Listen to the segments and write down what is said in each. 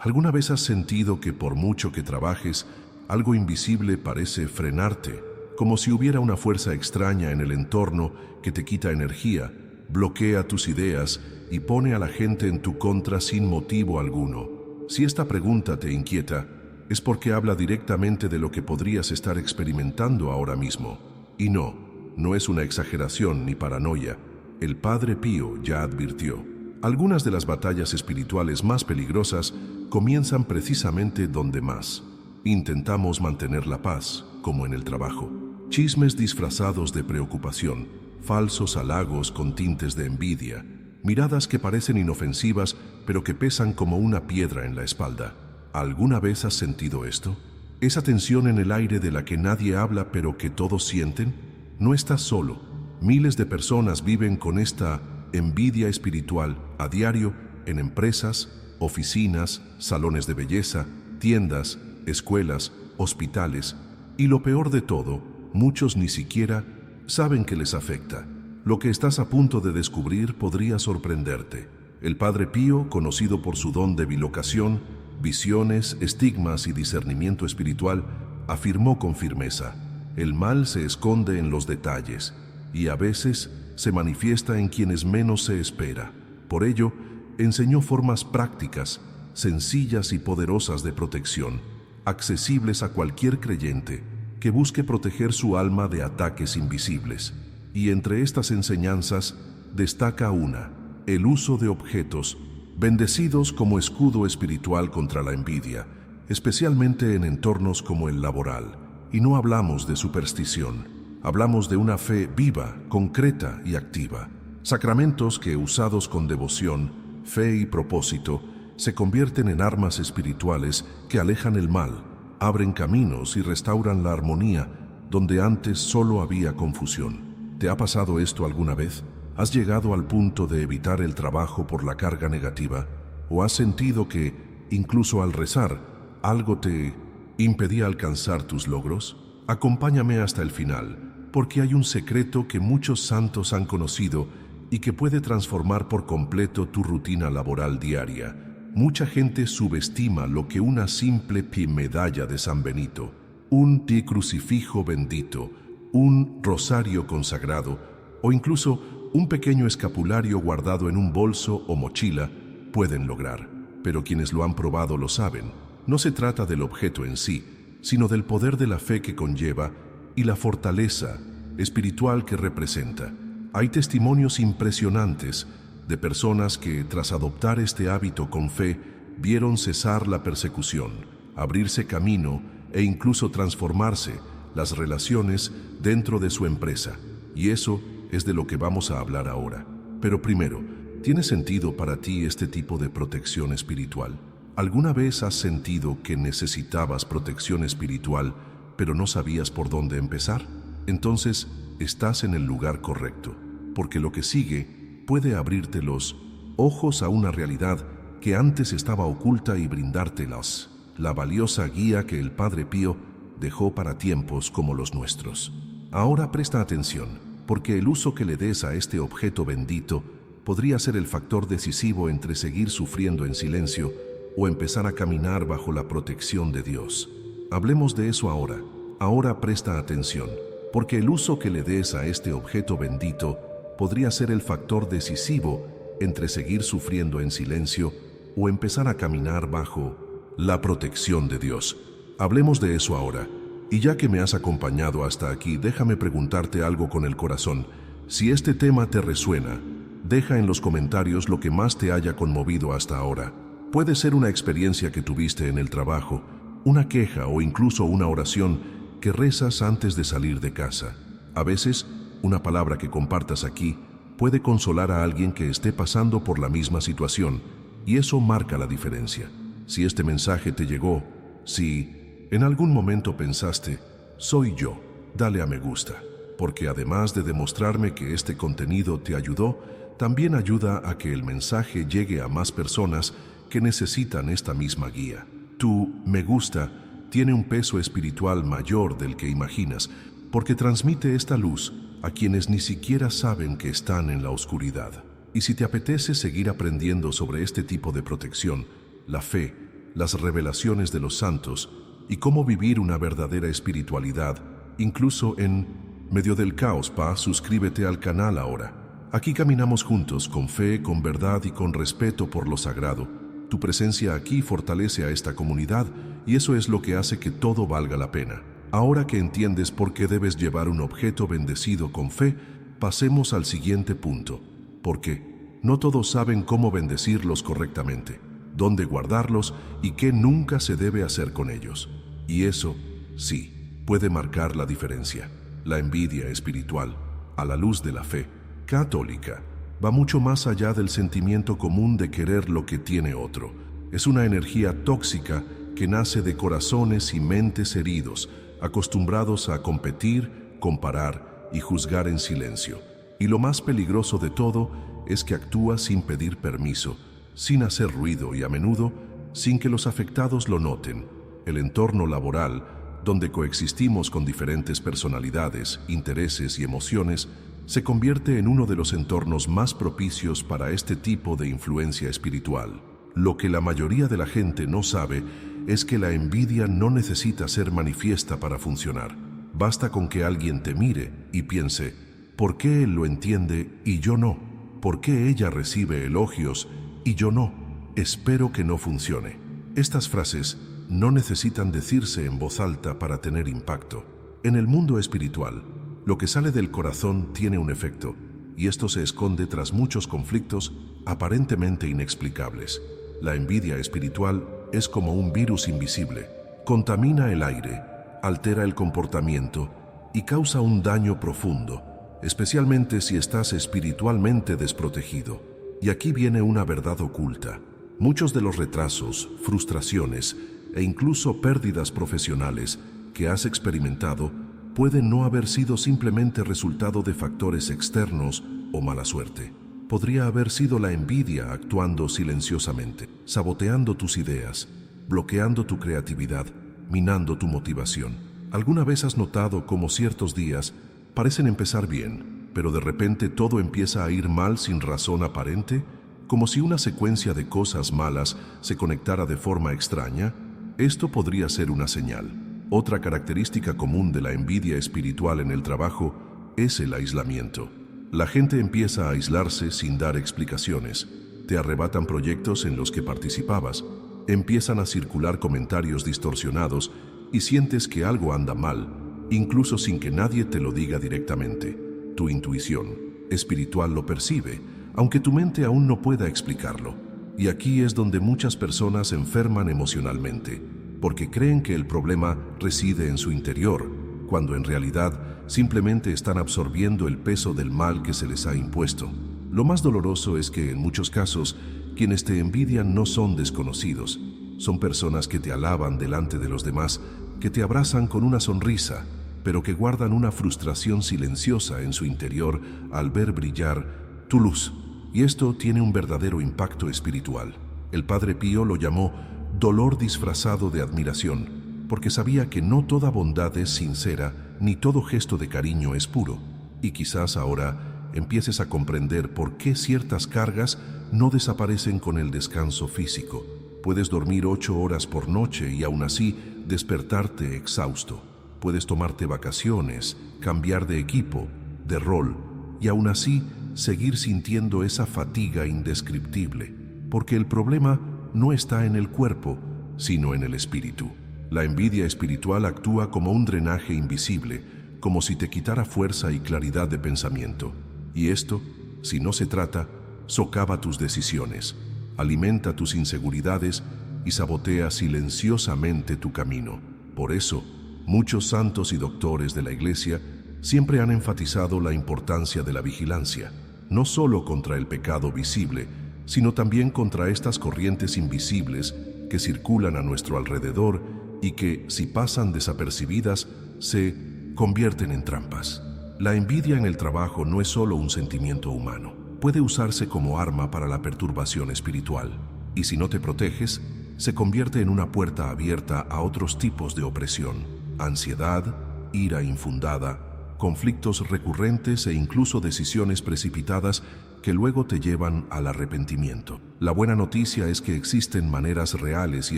¿Alguna vez has sentido que por mucho que trabajes, algo invisible parece frenarte, como si hubiera una fuerza extraña en el entorno que te quita energía, bloquea tus ideas y pone a la gente en tu contra sin motivo alguno? Si esta pregunta te inquieta, es porque habla directamente de lo que podrías estar experimentando ahora mismo. Y no es una exageración ni paranoia. El Padre Pío ya advirtió. Algunas de las batallas espirituales más peligrosas comienzan precisamente donde más intentamos mantener la paz, como en el trabajo. Chismes disfrazados de preocupación, falsos halagos con tintes de envidia, miradas que parecen inofensivas pero que pesan como una piedra en la espalda. ¿Alguna vez has sentido esto? Esa tensión en el aire de la que nadie habla pero que todos sienten. No estás solo. Miles de personas viven con esta envidia espiritual a diario en empresas, oficinas, salones de belleza, tiendas, escuelas, hospitales, y lo peor de todo, muchos ni siquiera saben que les afecta. Lo que estás a punto de descubrir podría sorprenderte. El Padre Pío, conocido por su don de bilocación, visiones, estigmas y discernimiento espiritual, afirmó con firmeza: el mal se esconde en los detalles y a veces se manifiesta en quienes menos se espera. Por ello, enseñó formas prácticas, sencillas y poderosas de protección, accesibles a cualquier creyente que busque proteger su alma de ataques invisibles. Y entre estas enseñanzas destaca una: el uso de objetos bendecidos como escudo espiritual contra la envidia, especialmente en entornos como el laboral. Y no hablamos de superstición. Hablamos de una fe viva, concreta y activa. Sacramentos que, usados con devoción, fe y propósito, se convierten en armas espirituales que alejan el mal, abren caminos y restauran la armonía donde antes solo había confusión. ¿Te ha pasado esto alguna vez? ¿Has llegado al punto de evitar el trabajo por la carga negativa? ¿O has sentido que, incluso al rezar, algo te impedía alcanzar tus logros? Acompáñame hasta el final, porque hay un secreto que muchos santos han conocido y que puede transformar por completo tu rutina laboral diaria. Mucha gente subestima lo que una simple medalla de San Benito, un crucifijo bendito, un rosario consagrado o incluso un pequeño escapulario guardado en un bolso o mochila pueden lograr. Pero quienes lo han probado lo saben. No se trata del objeto en sí, sino del poder de la fe que conlleva y la fortaleza espiritual que representa. Hay testimonios impresionantes de personas que, tras adoptar este hábito con fe, vieron cesar la persecución, abrirse camino e incluso transformarse las relaciones dentro de su empresa. Y eso es de lo que vamos a hablar ahora. Pero primero, ¿tiene sentido para ti este tipo de protección espiritual? ¿Alguna vez has sentido que necesitabas protección espiritual, pero no sabías por dónde empezar? Entonces, estás en el lugar correcto, porque lo que sigue puede abrirte los ojos a una realidad que antes estaba oculta y brindártelas, la valiosa guía que el Padre Pío dejó para tiempos como los nuestros. Ahora presta atención, porque el uso que le des a este objeto bendito podría ser el factor decisivo entre seguir sufriendo en silencio o empezar a caminar bajo la protección de Dios. Hablemos de eso ahora. Ahora presta atención, porque el uso que le des a este objeto bendito podría ser el factor decisivo entre seguir sufriendo en silencio o empezar a caminar bajo la protección de Dios. Hablemos de eso ahora. Y ya que me has acompañado hasta aquí, déjame preguntarte algo con el corazón. Si este tema te resuena, deja en los comentarios lo que más te haya conmovido hasta ahora. Puede ser una experiencia que tuviste en el trabajo, una queja o incluso una oración que rezas antes de salir de casa. A veces, una palabra que compartas aquí puede consolar a alguien que esté pasando por la misma situación, y eso marca la diferencia. Si este mensaje te llegó, si en algún momento pensaste, soy yo, dale a me gusta, porque además de demostrarme que este contenido te ayudó, también ayuda a que el mensaje llegue a más personas que necesitan esta misma guía. Tu me gusta tiene un peso espiritual mayor del que imaginas, porque transmite esta luz a quienes ni siquiera saben que están en la oscuridad. Y si te apetece seguir aprendiendo sobre este tipo de protección, la fe, las revelaciones de los santos y cómo vivir una verdadera espiritualidad, incluso en medio del caos. Suscríbete al canal ahora. Aquí caminamos juntos con fe, con verdad y con respeto por lo sagrado. Tu presencia aquí fortalece a esta comunidad y eso es lo que hace que todo valga la pena. Ahora que entiendes por qué debes llevar un objeto bendecido con fe, pasemos al siguiente punto. ¿Por qué? No todos saben cómo bendecirlos correctamente, dónde guardarlos y qué nunca se debe hacer con ellos. Y eso, sí, puede marcar la diferencia. La envidia espiritual, a la luz de la fe católica, va mucho más allá del sentimiento común de querer lo que tiene otro. Es una energía tóxica que nace de corazones y mentes heridos, acostumbrados a competir, comparar y juzgar en silencio. Y lo más peligroso de todo es que actúa sin pedir permiso, sin hacer ruido y a menudo sin que los afectados lo noten. El entorno laboral, donde coexistimos con diferentes personalidades, intereses y emociones, se convierte en uno de los entornos más propicios para este tipo de influencia espiritual. Lo que la mayoría de la gente no sabe es que la envidia no necesita ser manifiesta para funcionar. Basta con que alguien te mire y piense, ¿por qué él lo entiende y yo no? ¿Por qué ella recibe elogios y yo no? Espero que no funcione. Estas frases no necesitan decirse en voz alta para tener impacto. En el mundo espiritual, lo que sale del corazón tiene un efecto, y esto se esconde tras muchos conflictos aparentemente inexplicables. La envidia espiritual es como un virus invisible. Contamina el aire, altera el comportamiento y causa un daño profundo, especialmente si estás espiritualmente desprotegido. Y aquí viene una verdad oculta. Muchos de los retrasos, frustraciones e incluso pérdidas profesionales que has experimentado pueden no haber sido simplemente resultado de factores externos o mala suerte. Podría haber sido la envidia actuando silenciosamente, saboteando tus ideas, bloqueando tu creatividad, minando tu motivación. ¿Alguna vez has notado cómo ciertos días parecen empezar bien, pero de repente todo empieza a ir mal sin razón aparente? Como si una secuencia de cosas malas se conectara de forma extraña. Esto podría ser una señal. Otra característica común de la envidia espiritual en el trabajo es el aislamiento. La gente empieza a aislarse sin dar explicaciones. Te arrebatan proyectos en los que participabas, empiezan a circular comentarios distorsionados y sientes que algo anda mal, incluso sin que nadie te lo diga directamente. Tu intuición espiritual lo percibe, aunque tu mente aún no pueda explicarlo. Y aquí es donde muchas personas se enferman emocionalmente, porque creen que el problema reside en su interior, cuando en realidad simplemente están absorbiendo el peso del mal que se les ha impuesto. Lo más doloroso es que en muchos casos, quienes te envidian no son desconocidos, son personas que te alaban delante de los demás, que te abrazan con una sonrisa, pero que guardan una frustración silenciosa en su interior al ver brillar tu luz. Y esto tiene un verdadero impacto espiritual. El Padre Pío lo llamó dolor disfrazado de admiración, porque sabía que no toda bondad es sincera, ni todo gesto de cariño es puro. Y quizás ahora empieces a comprender por qué ciertas cargas no desaparecen con el descanso físico. Puedes dormir 8 horas por noche y aún así despertarte exhausto. Puedes tomarte vacaciones, cambiar de equipo, de rol, y aún así seguir sintiendo esa fatiga indescriptible, porque el problema no está en el cuerpo, sino en el espíritu. La envidia espiritual actúa como un drenaje invisible, como si te quitara fuerza y claridad de pensamiento. Y esto, si no se trata, socava tus decisiones, alimenta tus inseguridades y sabotea silenciosamente tu camino. Por eso, muchos santos y doctores de la Iglesia siempre han enfatizado la importancia de la vigilancia, no solo contra el pecado visible, sino también contra estas corrientes invisibles que circulan a nuestro alrededor y que, si pasan desapercibidas, se convierten en trampas. La envidia en el trabajo no es solo un sentimiento humano. Puede usarse como arma para la perturbación espiritual, y si no te proteges, se convierte en una puerta abierta a otros tipos de opresión, ansiedad, ira infundada, conflictos recurrentes e incluso decisiones precipitadas que luego te llevan al arrepentimiento. La buena noticia es que existen maneras reales y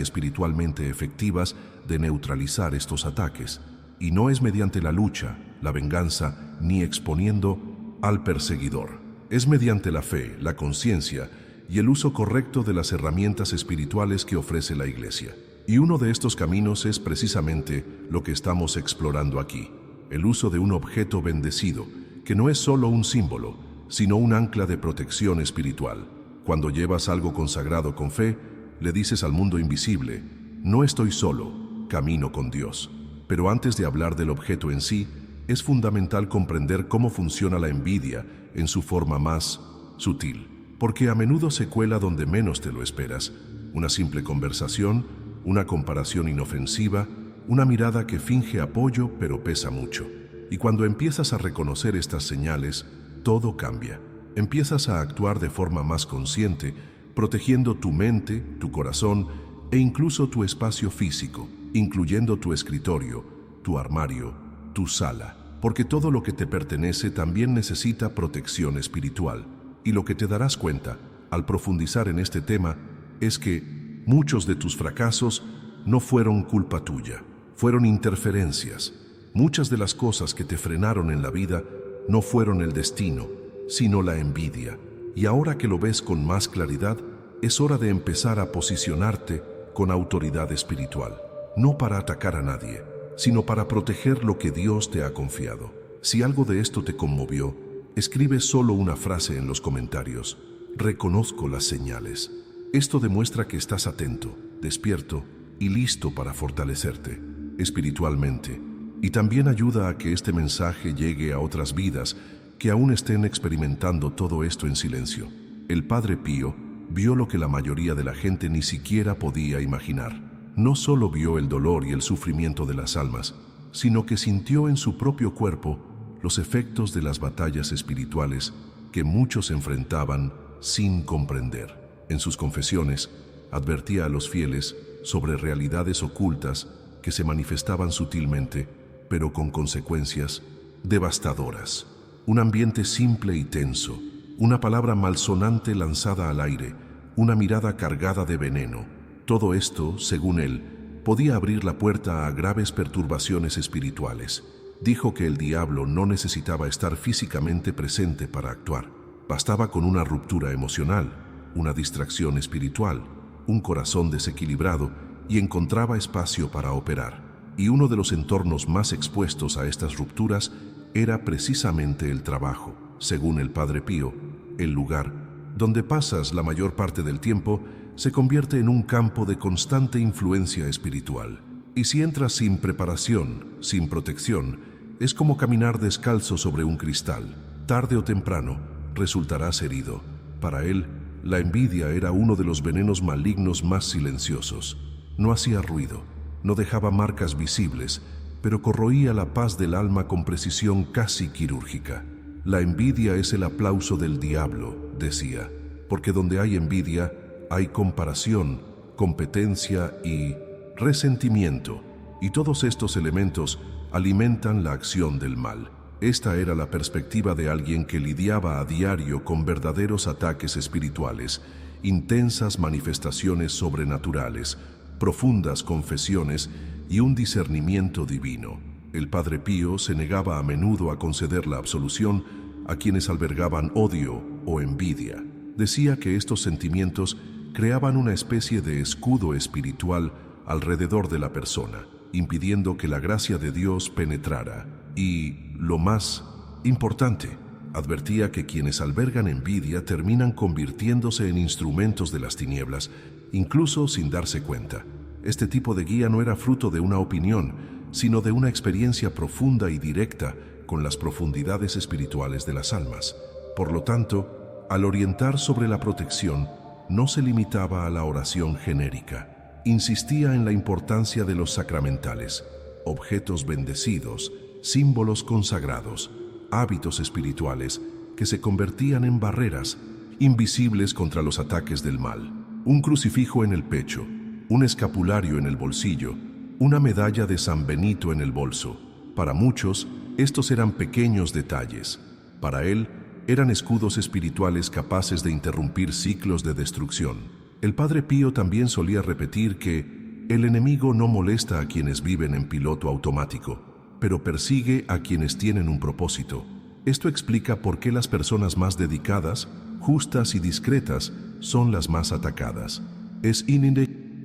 espiritualmente efectivas de neutralizar estos ataques, y no es mediante la lucha, la venganza, ni exponiendo al perseguidor. Es mediante la fe, la conciencia y el uso correcto de las herramientas espirituales que ofrece la Iglesia. Y uno de estos caminos es precisamente lo que estamos explorando aquí, el uso de un objeto bendecido, que no es solo un símbolo, sino un ancla de protección espiritual. Cuando llevas algo consagrado con fe, le dices al mundo invisible: no estoy solo, camino con Dios. Pero antes de hablar del objeto en sí, es fundamental comprender cómo funciona la envidia en su forma más sutil, porque a menudo se cuela donde menos te lo esperas. Una simple conversación, una comparación inofensiva, una mirada que finge apoyo pero pesa mucho. Y cuando empiezas a reconocer estas señales, todo cambia. Empiezas a actuar de forma más consciente, protegiendo tu mente, tu corazón e incluso tu espacio físico, incluyendo tu escritorio, tu armario, tu sala, porque todo lo que te pertenece también necesita protección espiritual. Y lo que te darás cuenta, al profundizar en este tema, es que muchos de tus fracasos no fueron culpa tuya, fueron interferencias. Muchas de las cosas que te frenaron en la vida no fueron el destino, sino la envidia. Y ahora que lo ves con más claridad, es hora de empezar a posicionarte con autoridad espiritual, no para atacar a nadie, sino para proteger lo que Dios te ha confiado. Si algo de esto te conmovió, escribe solo una frase en los comentarios: reconozco las señales. Esto demuestra que estás atento, despierto y listo para fortalecerte espiritualmente. Y también ayuda a que este mensaje llegue a otras vidas que aún estén experimentando todo esto en silencio. El Padre Pío vio lo que la mayoría de la gente ni siquiera podía imaginar. No solo vio el dolor y el sufrimiento de las almas, sino que sintió en su propio cuerpo los efectos de las batallas espirituales que muchos enfrentaban sin comprender. En sus confesiones, advertía a los fieles sobre realidades ocultas que se manifestaban sutilmente, pero con consecuencias devastadoras. Un ambiente simple y tenso, una palabra malsonante lanzada al aire, una mirada cargada de veneno. Todo esto, según él, podía abrir la puerta a graves perturbaciones espirituales. Dijo que el diablo no necesitaba estar físicamente presente para actuar. Bastaba con una ruptura emocional, una distracción espiritual, un corazón desequilibrado, y encontraba espacio para operar. Y uno de los entornos más expuestos a estas rupturas era precisamente el trabajo. Según el Padre Pío, el lugar donde pasas la mayor parte del tiempo se convierte en un campo de constante influencia espiritual. Y si entras sin preparación, sin protección, es como caminar descalzo sobre un cristal. Tarde o temprano, resultarás herido. Para él, la envidia era uno de los venenos malignos más silenciosos. No hacía ruido, no dejaba marcas visibles, pero corroía la paz del alma con precisión casi quirúrgica. La envidia es el aplauso del diablo, decía, porque donde hay envidia, hay comparación, competencia y resentimiento, y todos estos elementos alimentan la acción del mal. Esta era la perspectiva de alguien que lidiaba a diario con verdaderos ataques espirituales, intensas manifestaciones sobrenaturales, profundas confesiones y un discernimiento divino. El Padre Pío se negaba a menudo a conceder la absolución a quienes albergaban odio o envidia. Decía que estos sentimientos creaban una especie de escudo espiritual alrededor de la persona, impidiendo que la gracia de Dios penetrara. Y, lo más importante, advertía que quienes albergan envidia terminan convirtiéndose en instrumentos de las tinieblas, incluso sin darse cuenta. Este tipo de guía no era fruto de una opinión, sino de una experiencia profunda y directa con las profundidades espirituales de las almas. Por lo tanto, al orientar sobre la protección, no se limitaba a la oración genérica. Insistía en la importancia de los sacramentales, objetos bendecidos, símbolos consagrados, hábitos espirituales que se convertían en barreras invisibles contra los ataques del mal. Un crucifijo en el pecho, un escapulario en el bolsillo, una medalla de San Benito en el bolso. Para muchos, estos eran pequeños detalles. Para él, eran escudos espirituales capaces de interrumpir ciclos de destrucción. El Padre Pío también solía repetir que el enemigo no molesta a quienes viven en piloto automático, pero persigue a quienes tienen un propósito. Esto explica por qué las personas más dedicadas, justas y discretas son las más atacadas. Es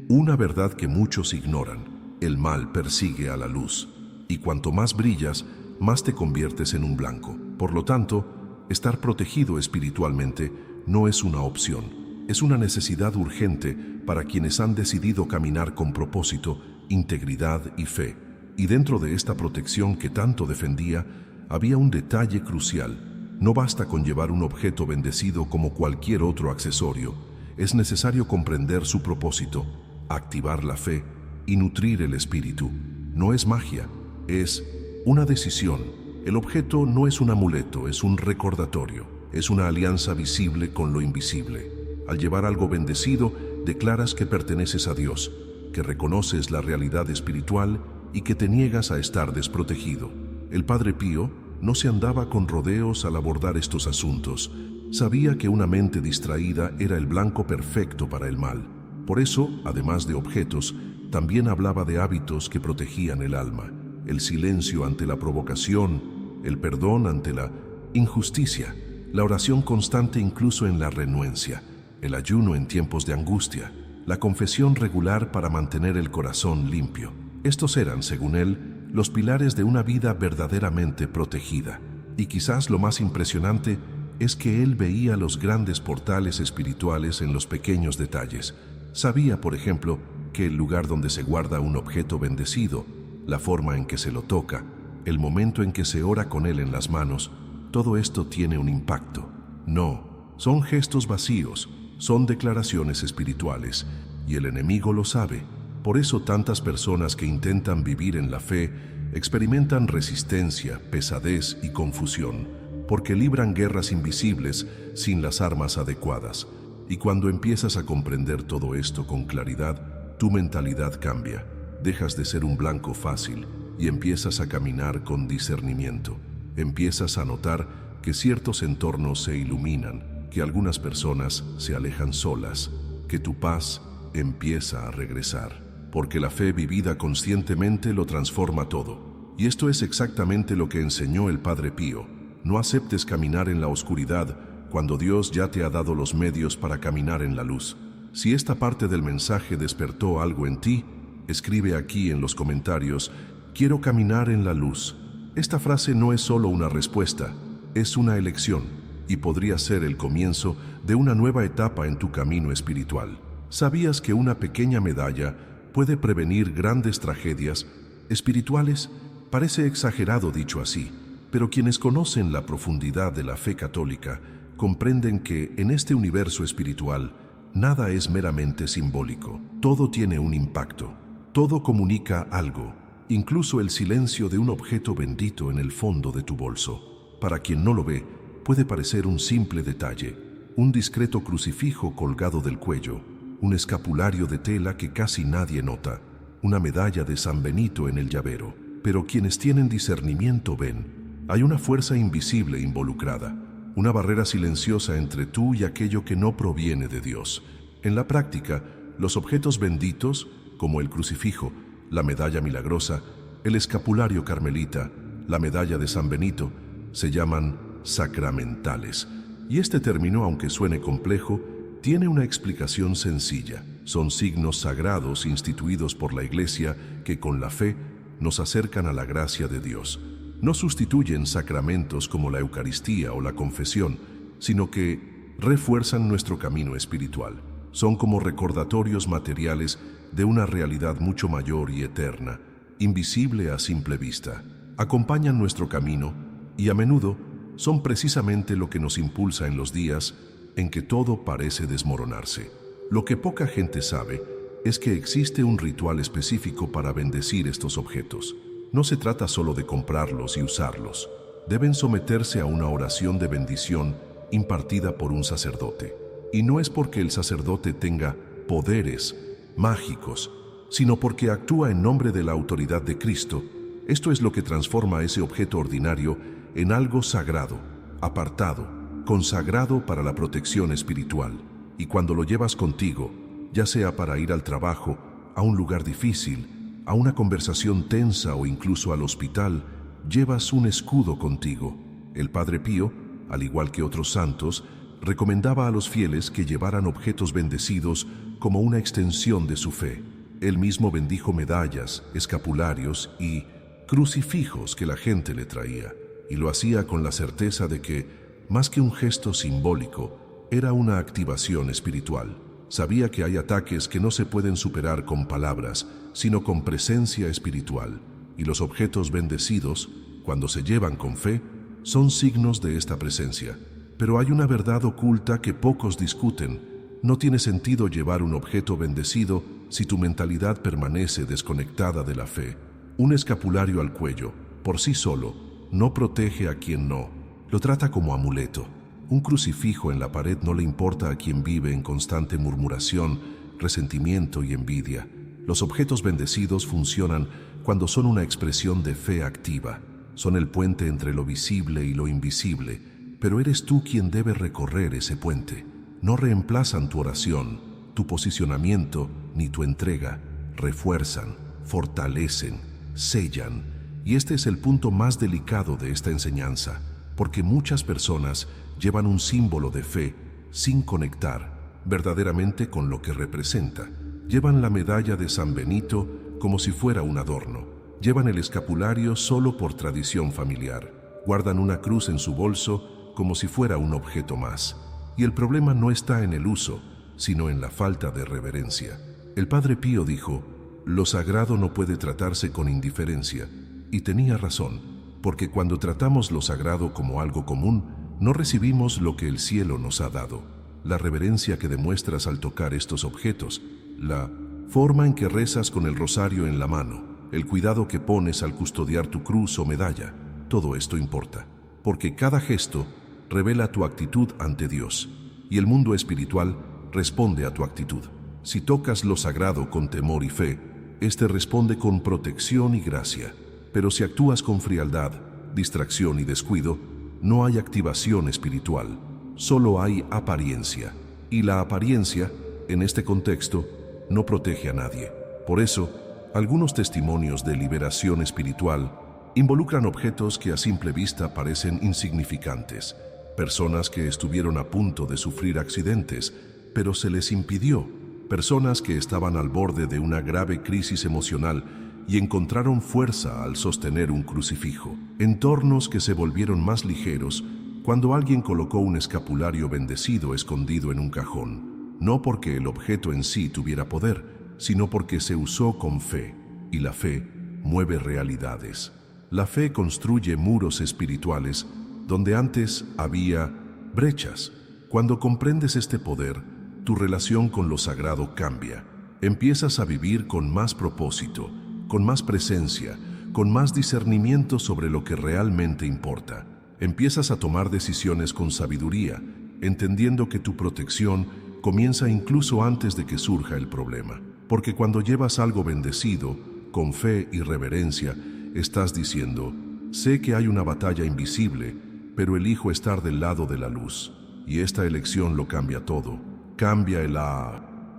una verdad que muchos ignoran. El mal persigue a la luz, y cuanto más brillas, más te conviertes en un blanco. Por lo tanto, estar protegido espiritualmente no es una opción, es una necesidad urgente para quienes han decidido caminar con propósito, integridad y fe. Y dentro de esta protección que tanto defendía, había un detalle crucial. No basta con llevar un objeto bendecido como cualquier otro accesorio. Es necesario comprender su propósito, activar la fe y nutrir el espíritu. No es magia, es una decisión. El objeto no es un amuleto, es un recordatorio. Es una alianza visible con lo invisible. Al llevar algo bendecido, declaras que perteneces a Dios, que reconoces la realidad espiritual y que te niegas a estar desprotegido. El Padre Pío no se andaba con rodeos al abordar estos asuntos. Sabía que una mente distraída era el blanco perfecto para el mal. Por eso, además de objetos, también hablaba de hábitos que protegían el alma. El silencio ante la provocación, el perdón ante la injusticia, la oración constante incluso en la renuencia, el ayuno en tiempos de angustia, la confesión regular para mantener el corazón limpio. Estos eran, según él, los pilares de una vida verdaderamente protegida. Y quizás lo más impresionante es que él veía los grandes portales espirituales en los pequeños detalles. Sabía, por ejemplo, que el lugar donde se guarda un objeto bendecido, la forma en que se lo toca, el momento en que se ora con él en las manos, todo esto tiene un impacto. No, son gestos vacíos, son declaraciones espirituales, y el enemigo lo sabe. Por eso tantas personas que intentan vivir en la fe experimentan resistencia, pesadez y confusión, porque libran guerras invisibles sin las armas adecuadas. Y cuando empiezas a comprender todo esto con claridad, tu mentalidad cambia. Dejas de ser un blanco fácil y empiezas a caminar con discernimiento. Empiezas a notar que ciertos entornos se iluminan, que algunas personas se alejan solas, que tu paz empieza a regresar. Porque la fe vivida conscientemente lo transforma todo. Y esto es exactamente lo que enseñó el Padre Pío. No aceptes caminar en la oscuridad cuando Dios ya te ha dado los medios para caminar en la luz. Si esta parte del mensaje despertó algo en ti, escribe aquí en los comentarios: quiero caminar en la luz. Esta frase no es solo una respuesta, es una elección y podría ser el comienzo de una nueva etapa en tu camino espiritual. ¿Sabías que una pequeña medalla puede prevenir grandes tragedias espirituales? Parece exagerado dicho así, pero quienes conocen la profundidad de la fe católica comprenden que en este universo espiritual nada es meramente simbólico. Todo tiene un impacto, todo comunica algo, incluso el silencio de un objeto bendito en el fondo de tu bolso. Para quien no lo ve, puede parecer un simple detalle, un discreto crucifijo colgado del cuello, un escapulario de tela que casi nadie nota, una medalla de San Benito en el llavero. Pero quienes tienen discernimiento ven, hay una fuerza invisible involucrada, una barrera silenciosa entre tú y aquello que no proviene de Dios. En la práctica, los objetos benditos, como el crucifijo, la medalla milagrosa, el escapulario carmelita, la medalla de San Benito, se llaman sacramentales. Y este término, aunque suene complejo, tiene una explicación sencilla. Son signos sagrados instituidos por la Iglesia que con la fe nos acercan a la gracia de Dios. No sustituyen sacramentos como la Eucaristía o la confesión, sino que refuerzan nuestro camino espiritual. Son como recordatorios materiales de una realidad mucho mayor y eterna, invisible a simple vista. Acompañan nuestro camino y a menudo son precisamente lo que nos impulsa en los días en que todo parece desmoronarse. Lo que poca gente sabe es que existe un ritual específico para bendecir estos objetos. No se trata solo de comprarlos y usarlos. Deben someterse a una oración de bendición impartida por un sacerdote. Y no es porque el sacerdote tenga poderes mágicos, sino porque actúa en nombre de la autoridad de Cristo. Esto es lo que transforma ese objeto ordinario en algo sagrado, apartado, consagrado para la protección espiritual. Y cuando lo llevas contigo, ya sea para ir al trabajo, a un lugar difícil, a una conversación tensa o incluso al hospital, llevas un escudo contigo. El Padre Pío, al igual que otros santos, recomendaba a los fieles que llevaran objetos bendecidos como una extensión de su fe. Él mismo bendijo medallas, escapularios y crucifijos que la gente le traía, y lo hacía con la certeza de que, más que un gesto simbólico, era una activación espiritual. Sabía que hay ataques que no se pueden superar con palabras, sino con presencia espiritual, y los objetos bendecidos, cuando se llevan con fe, son signos de esta presencia. Pero hay una verdad oculta que pocos discuten. No tiene sentido llevar un objeto bendecido si tu mentalidad permanece desconectada de la fe. Un escapulario al cuello, por sí solo, no protege a quien no. Lo trata como amuleto. Un crucifijo en la pared no le importa a quien vive en constante murmuración, resentimiento y envidia. Los objetos bendecidos funcionan cuando son una expresión de fe activa. Son el puente entre lo visible y lo invisible, pero eres tú quien debe recorrer ese puente. No reemplazan tu oración, tu posicionamiento ni tu entrega. Refuerzan, fortalecen, sellan. Y este es el punto más delicado de esta enseñanza, porque muchas personas llevan un símbolo de fe sin conectar verdaderamente con lo que representa. Llevan la medalla de San Benito como si fuera un adorno. Llevan el escapulario solo por tradición familiar. Guardan una cruz en su bolso como si fuera un objeto más. Y el problema no está en el uso, sino en la falta de reverencia. El Padre Pío dijo: lo sagrado no puede tratarse con indiferencia. Y tenía razón, porque cuando tratamos lo sagrado como algo común, no recibimos lo que el cielo nos ha dado. La reverencia que demuestras al tocar estos objetos, la forma en que rezas con el rosario en la mano, el cuidado que pones al custodiar tu cruz o medalla, todo esto importa, porque cada gesto revela tu actitud ante Dios, y el mundo espiritual responde a tu actitud. Si tocas lo sagrado con temor y fe, este responde con protección y gracia. Pero si actúas con frialdad, distracción y descuido, no hay activación espiritual, solo hay apariencia. Y la apariencia, en este contexto, no protege a nadie. Por eso, algunos testimonios de liberación espiritual involucran objetos que a simple vista parecen insignificantes. Personas que estuvieron a punto de sufrir accidentes, pero se les impidió. Personas que estaban al borde de una grave crisis emocional y encontraron fuerza al sostener un crucifijo. Entornos que se volvieron más ligeros cuando alguien colocó un escapulario bendecido escondido en un cajón. No porque el objeto en sí tuviera poder, sino porque se usó con fe, y la fe mueve realidades. La fe construye muros espirituales donde antes había brechas. Cuando comprendes este poder, tu relación con lo sagrado cambia. Empiezas a vivir con más propósito, con más presencia, con más discernimiento sobre lo que realmente importa. Empiezas a tomar decisiones con sabiduría, entendiendo que tu protección comienza incluso antes de que surja el problema. Porque cuando llevas algo bendecido, con fe y reverencia, estás diciendo: sé que hay una batalla invisible, pero elijo estar del lado de la luz. Y esta elección lo cambia todo. Cambia el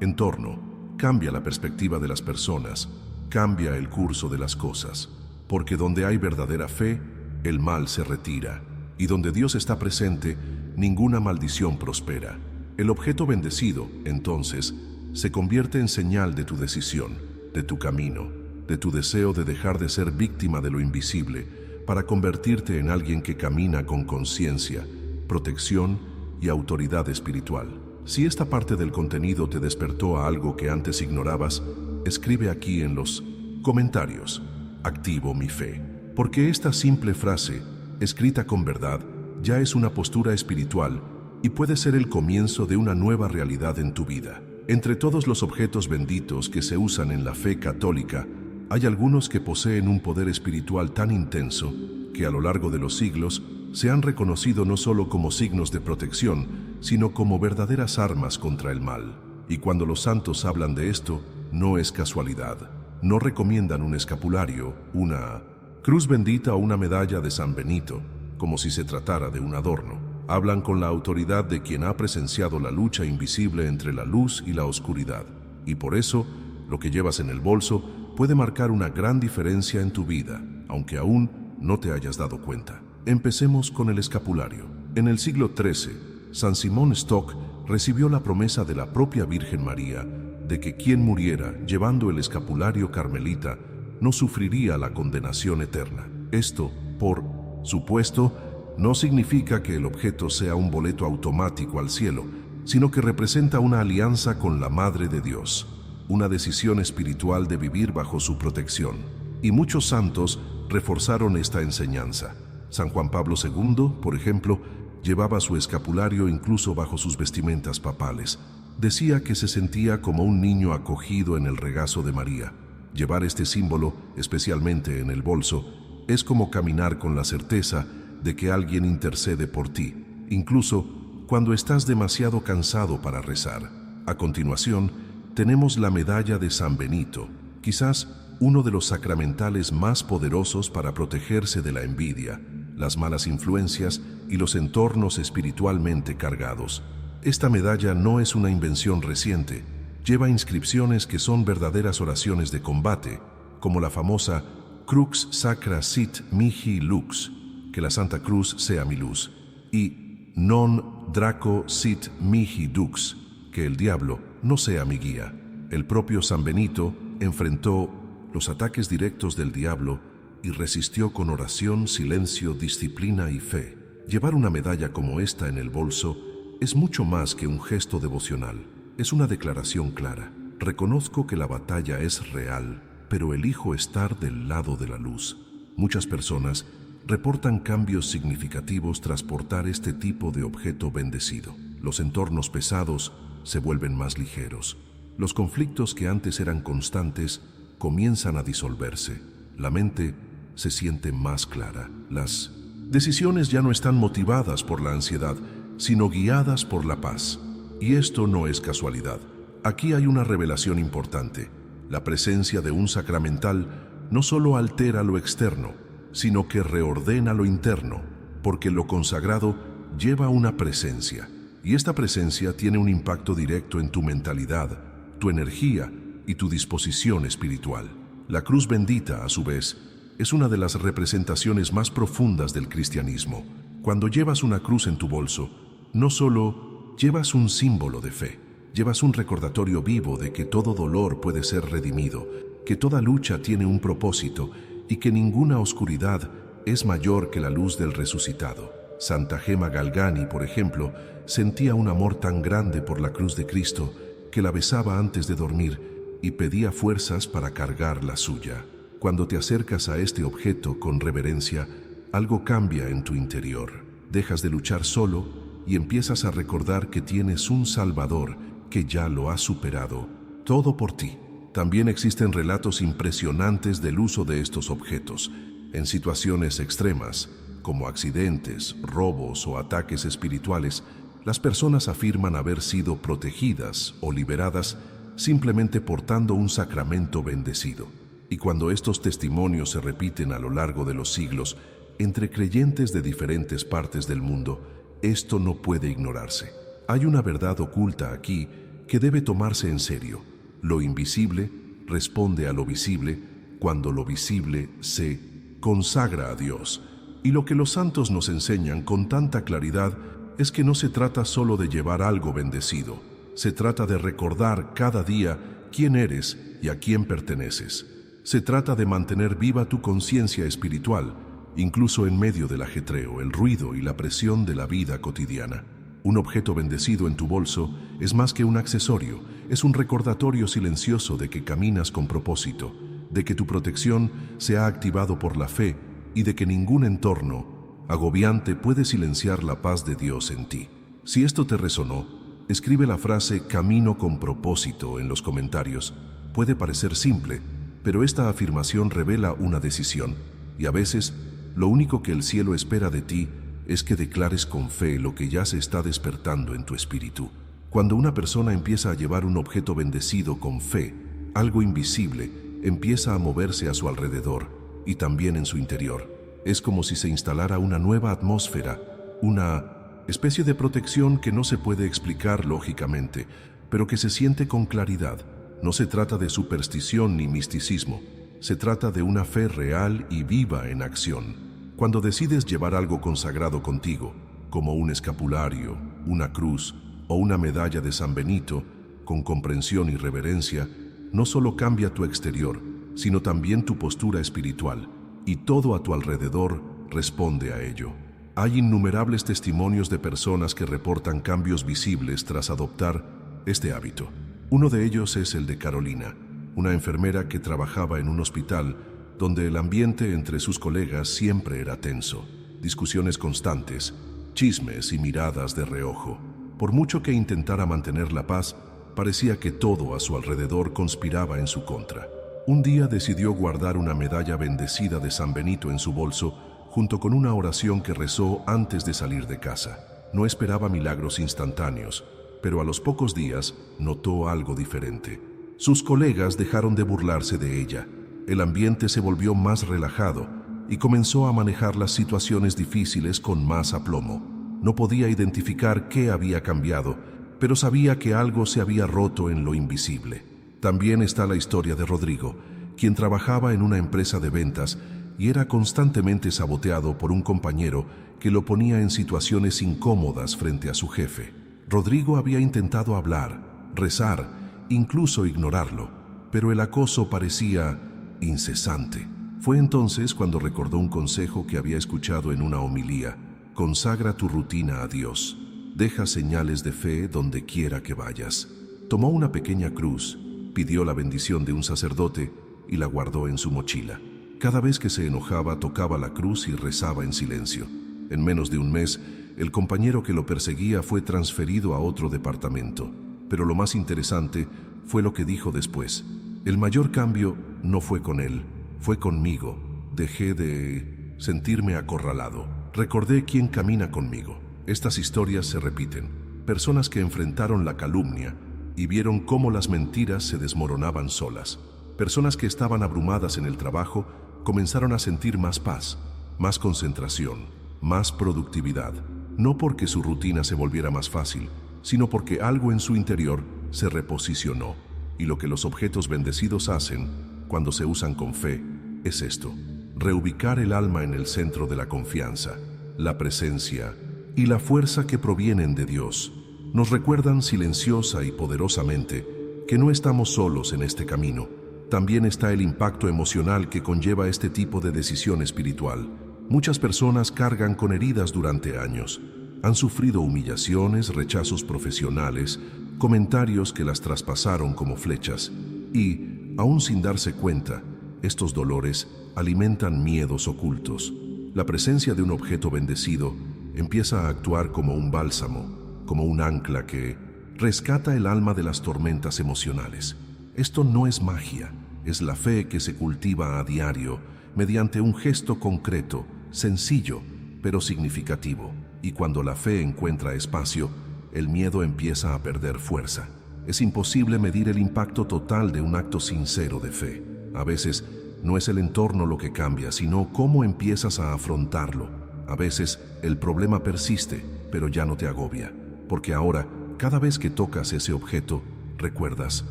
entorno, cambia la perspectiva de las personas, cambia el curso de las cosas. Porque donde hay verdadera fe, el mal se retira. Y donde Dios está presente, ninguna maldición prospera. El objeto bendecido, entonces, se convierte en señal de tu decisión, de tu camino, de tu deseo de dejar de ser víctima de lo invisible para convertirte en alguien que camina con conciencia, protección y autoridad espiritual. Si esta parte del contenido te despertó a algo que antes ignorabas, escribe aquí en los comentarios: activo mi fe. Porque esta simple frase, escrita con verdad, ya es una postura espiritual y puede ser el comienzo de una nueva realidad en tu vida. Entre todos los objetos benditos que se usan en la fe católica, hay algunos que poseen un poder espiritual tan intenso que a lo largo de los siglos se han reconocido no solo como signos de protección, sino como verdaderas armas contra el mal. Y cuando los santos hablan de esto, no es casualidad. No recomiendan un escapulario, una cruz bendita o una medalla de San Benito, como si se tratara de un adorno. Hablan con la autoridad de quien ha presenciado la lucha invisible entre la luz y la oscuridad. Y por eso, lo que llevas en el bolso puede marcar una gran diferencia en tu vida, aunque aún no te hayas dado cuenta. Empecemos con el escapulario. En el siglo XIII, San Simón Stock recibió la promesa de la propia Virgen María de que quien muriera llevando el escapulario carmelita no sufriría la condenación eterna. Esto, por supuesto, no significa que el objeto sea un boleto automático al cielo, sino que representa una alianza con la Madre de Dios, una decisión espiritual de vivir bajo su protección. Y muchos santos reforzaron esta enseñanza. San Juan Pablo II, por ejemplo, llevaba su escapulario incluso bajo sus vestimentas papales. Decía que se sentía como un niño acogido en el regazo de María. Llevar este símbolo, especialmente en el bolso, es como caminar con la certeza de que alguien intercede por ti, incluso cuando estás demasiado cansado para rezar. A continuación, tenemos la medalla de San Benito, quizás uno de los sacramentales más poderosos para protegerse de la envidia, las malas influencias y los entornos espiritualmente cargados. Esta medalla no es una invención reciente, lleva inscripciones que son verdaderas oraciones de combate, como la famosa Crux Sacra Sit Mihi Lux, que la Santa Cruz sea mi luz, y Non Draco Sit Mihi Dux, que el diablo no sea mi guía. El propio San Benito enfrentó los ataques directos del diablo y resistió con oración, silencio, disciplina y fe. Llevar una medalla como esta en el bolso es mucho más que un gesto devocional. Es una declaración clara. Reconozco que la batalla es real, pero elijo estar del lado de la luz. Muchas personas reportan cambios significativos tras portar este tipo de objeto bendecido. Los entornos pesados se vuelven más ligeros. Los conflictos que antes eran constantes comienzan a disolverse. La mente se siente más clara. Las decisiones ya no están motivadas por la ansiedad, sino guiadas por la paz. Y esto no es casualidad. Aquí hay una revelación importante. La presencia de un sacramental no solo altera lo externo, sino que reordena lo interno, porque lo consagrado lleva una presencia, y esta presencia tiene un impacto directo en tu mentalidad, tu energía y tu disposición espiritual. La cruz bendita, a su vez, es una de las representaciones más profundas del cristianismo. Cuando llevas una cruz en tu bolso, no solo llevas un símbolo de fe, llevas un recordatorio vivo de que todo dolor puede ser redimido, que toda lucha tiene un propósito y que ninguna oscuridad es mayor que la luz del resucitado. Santa Gema Galgani, por ejemplo, sentía un amor tan grande por la cruz de Cristo que la besaba antes de dormir y pedía fuerzas para cargar la suya. Cuando te acercas a este objeto con reverencia, algo cambia en tu interior. Dejas de luchar solo y empiezas a recordar que tienes un Salvador que ya lo ha superado, todo por ti. También existen relatos impresionantes del uso de estos objetos en situaciones extremas, como accidentes, robos o ataques espirituales. Las personas afirman haber sido protegidas o liberadas simplemente portando un sacramento bendecido. Y cuando estos testimonios se repiten a lo largo de los siglos, entre creyentes de diferentes partes del mundo, esto no puede ignorarse. Hay una verdad oculta aquí que debe tomarse en serio. Lo invisible responde a lo visible cuando lo visible se consagra a Dios. Y lo que los santos nos enseñan con tanta claridad es que no se trata solo de llevar algo bendecido. Se trata de recordar cada día quién eres y a quién perteneces. Se trata de mantener viva tu conciencia espiritual, incluso en medio del ajetreo, el ruido y la presión de la vida cotidiana. Un objeto bendecido en tu bolso es más que un accesorio, es un recordatorio silencioso de que caminas con propósito, de que tu protección se ha activado por la fe y de que ningún entorno agobiante puede silenciar la paz de Dios en ti. Si esto te resonó, escribe la frase "camino con propósito" en los comentarios. Puede parecer simple, pero esta afirmación revela una decisión, y a veces lo único que el cielo espera de ti es que declares con fe lo que ya se está despertando en tu espíritu. Cuando una persona empieza a llevar un objeto bendecido con fe, algo invisible empieza a moverse a su alrededor y también en su interior. Es como si se instalara una nueva atmósfera, una especie de protección que no se puede explicar lógicamente, pero que se siente con claridad. No se trata de superstición ni misticismo, se trata de una fe real y viva en acción. Cuando decides llevar algo consagrado contigo, como un escapulario, una cruz o una medalla de San Benito, con comprensión y reverencia, no solo cambia tu exterior, sino también tu postura espiritual, y todo a tu alrededor responde a ello. Hay innumerables testimonios de personas que reportan cambios visibles tras adoptar este hábito. Uno de ellos es el de Carolina, una enfermera que trabajaba en un hospital donde el ambiente entre sus colegas siempre era tenso, discusiones constantes, chismes y miradas de reojo. Por mucho que intentara mantener la paz, parecía que todo a su alrededor conspiraba en su contra. Un día decidió guardar una medalla bendecida de San Benito en su bolso, junto con una oración que rezó antes de salir de casa. No esperaba milagros instantáneos, pero a los pocos días notó algo diferente. Sus colegas dejaron de burlarse de ella, el ambiente se volvió más relajado y comenzó a manejar las situaciones difíciles con más aplomo. No podía identificar qué había cambiado, pero sabía que algo se había roto en lo invisible. También está la historia de Rodrigo, quien trabajaba en una empresa de ventas y era constantemente saboteado por un compañero que lo ponía en situaciones incómodas frente a su jefe. Rodrigo había intentado hablar, rezar, incluso ignorarlo, pero el acoso parecía incesante. Fue entonces cuando recordó un consejo que había escuchado en una homilía: consagra tu rutina a Dios, deja señales de fe donde quiera que vayas. Tomó una pequeña cruz, pidió la bendición de un sacerdote y la guardó en su mochila. Cada vez que se enojaba, tocaba la cruz y rezaba en silencio. En menos de un mes, el compañero que lo perseguía fue transferido a otro departamento. Pero lo más interesante fue lo que dijo después. El mayor cambio no fue con él, fue conmigo. Dejé de sentirme acorralado. Recordé quién camina conmigo. Estas historias se repiten. Personas que enfrentaron la calumnia y vieron cómo las mentiras se desmoronaban solas. Personas que estaban abrumadas en el trabajo comenzaron a sentir más paz, más concentración, más productividad. No porque su rutina se volviera más fácil, sino porque algo en su interior se reposicionó. Y lo que los objetos bendecidos hacen, cuando se usan con fe, es esto: reubicar el alma en el centro de la confianza, la presencia y la fuerza que provienen de Dios. Nos recuerdan silenciosa y poderosamente que no estamos solos en este camino. También está el impacto emocional que conlleva este tipo de decisión espiritual. Muchas personas cargan con heridas durante años. Han sufrido humillaciones, rechazos profesionales, comentarios que las traspasaron como flechas. Y, aún sin darse cuenta, estos dolores alimentan miedos ocultos. La presencia de un objeto bendecido empieza a actuar como un bálsamo, como un ancla que rescata el alma de las tormentas emocionales. Esto no es magia, es la fe que se cultiva a diario mediante un gesto concreto, sencillo, pero significativo. Y cuando la fe encuentra espacio, el miedo empieza a perder fuerza. Es imposible medir el impacto total de un acto sincero de fe. A veces no es el entorno lo que cambia, sino cómo empiezas a afrontarlo. A veces el problema persiste, pero ya no te agobia, porque ahora, cada vez que tocas ese objeto, recuerdas: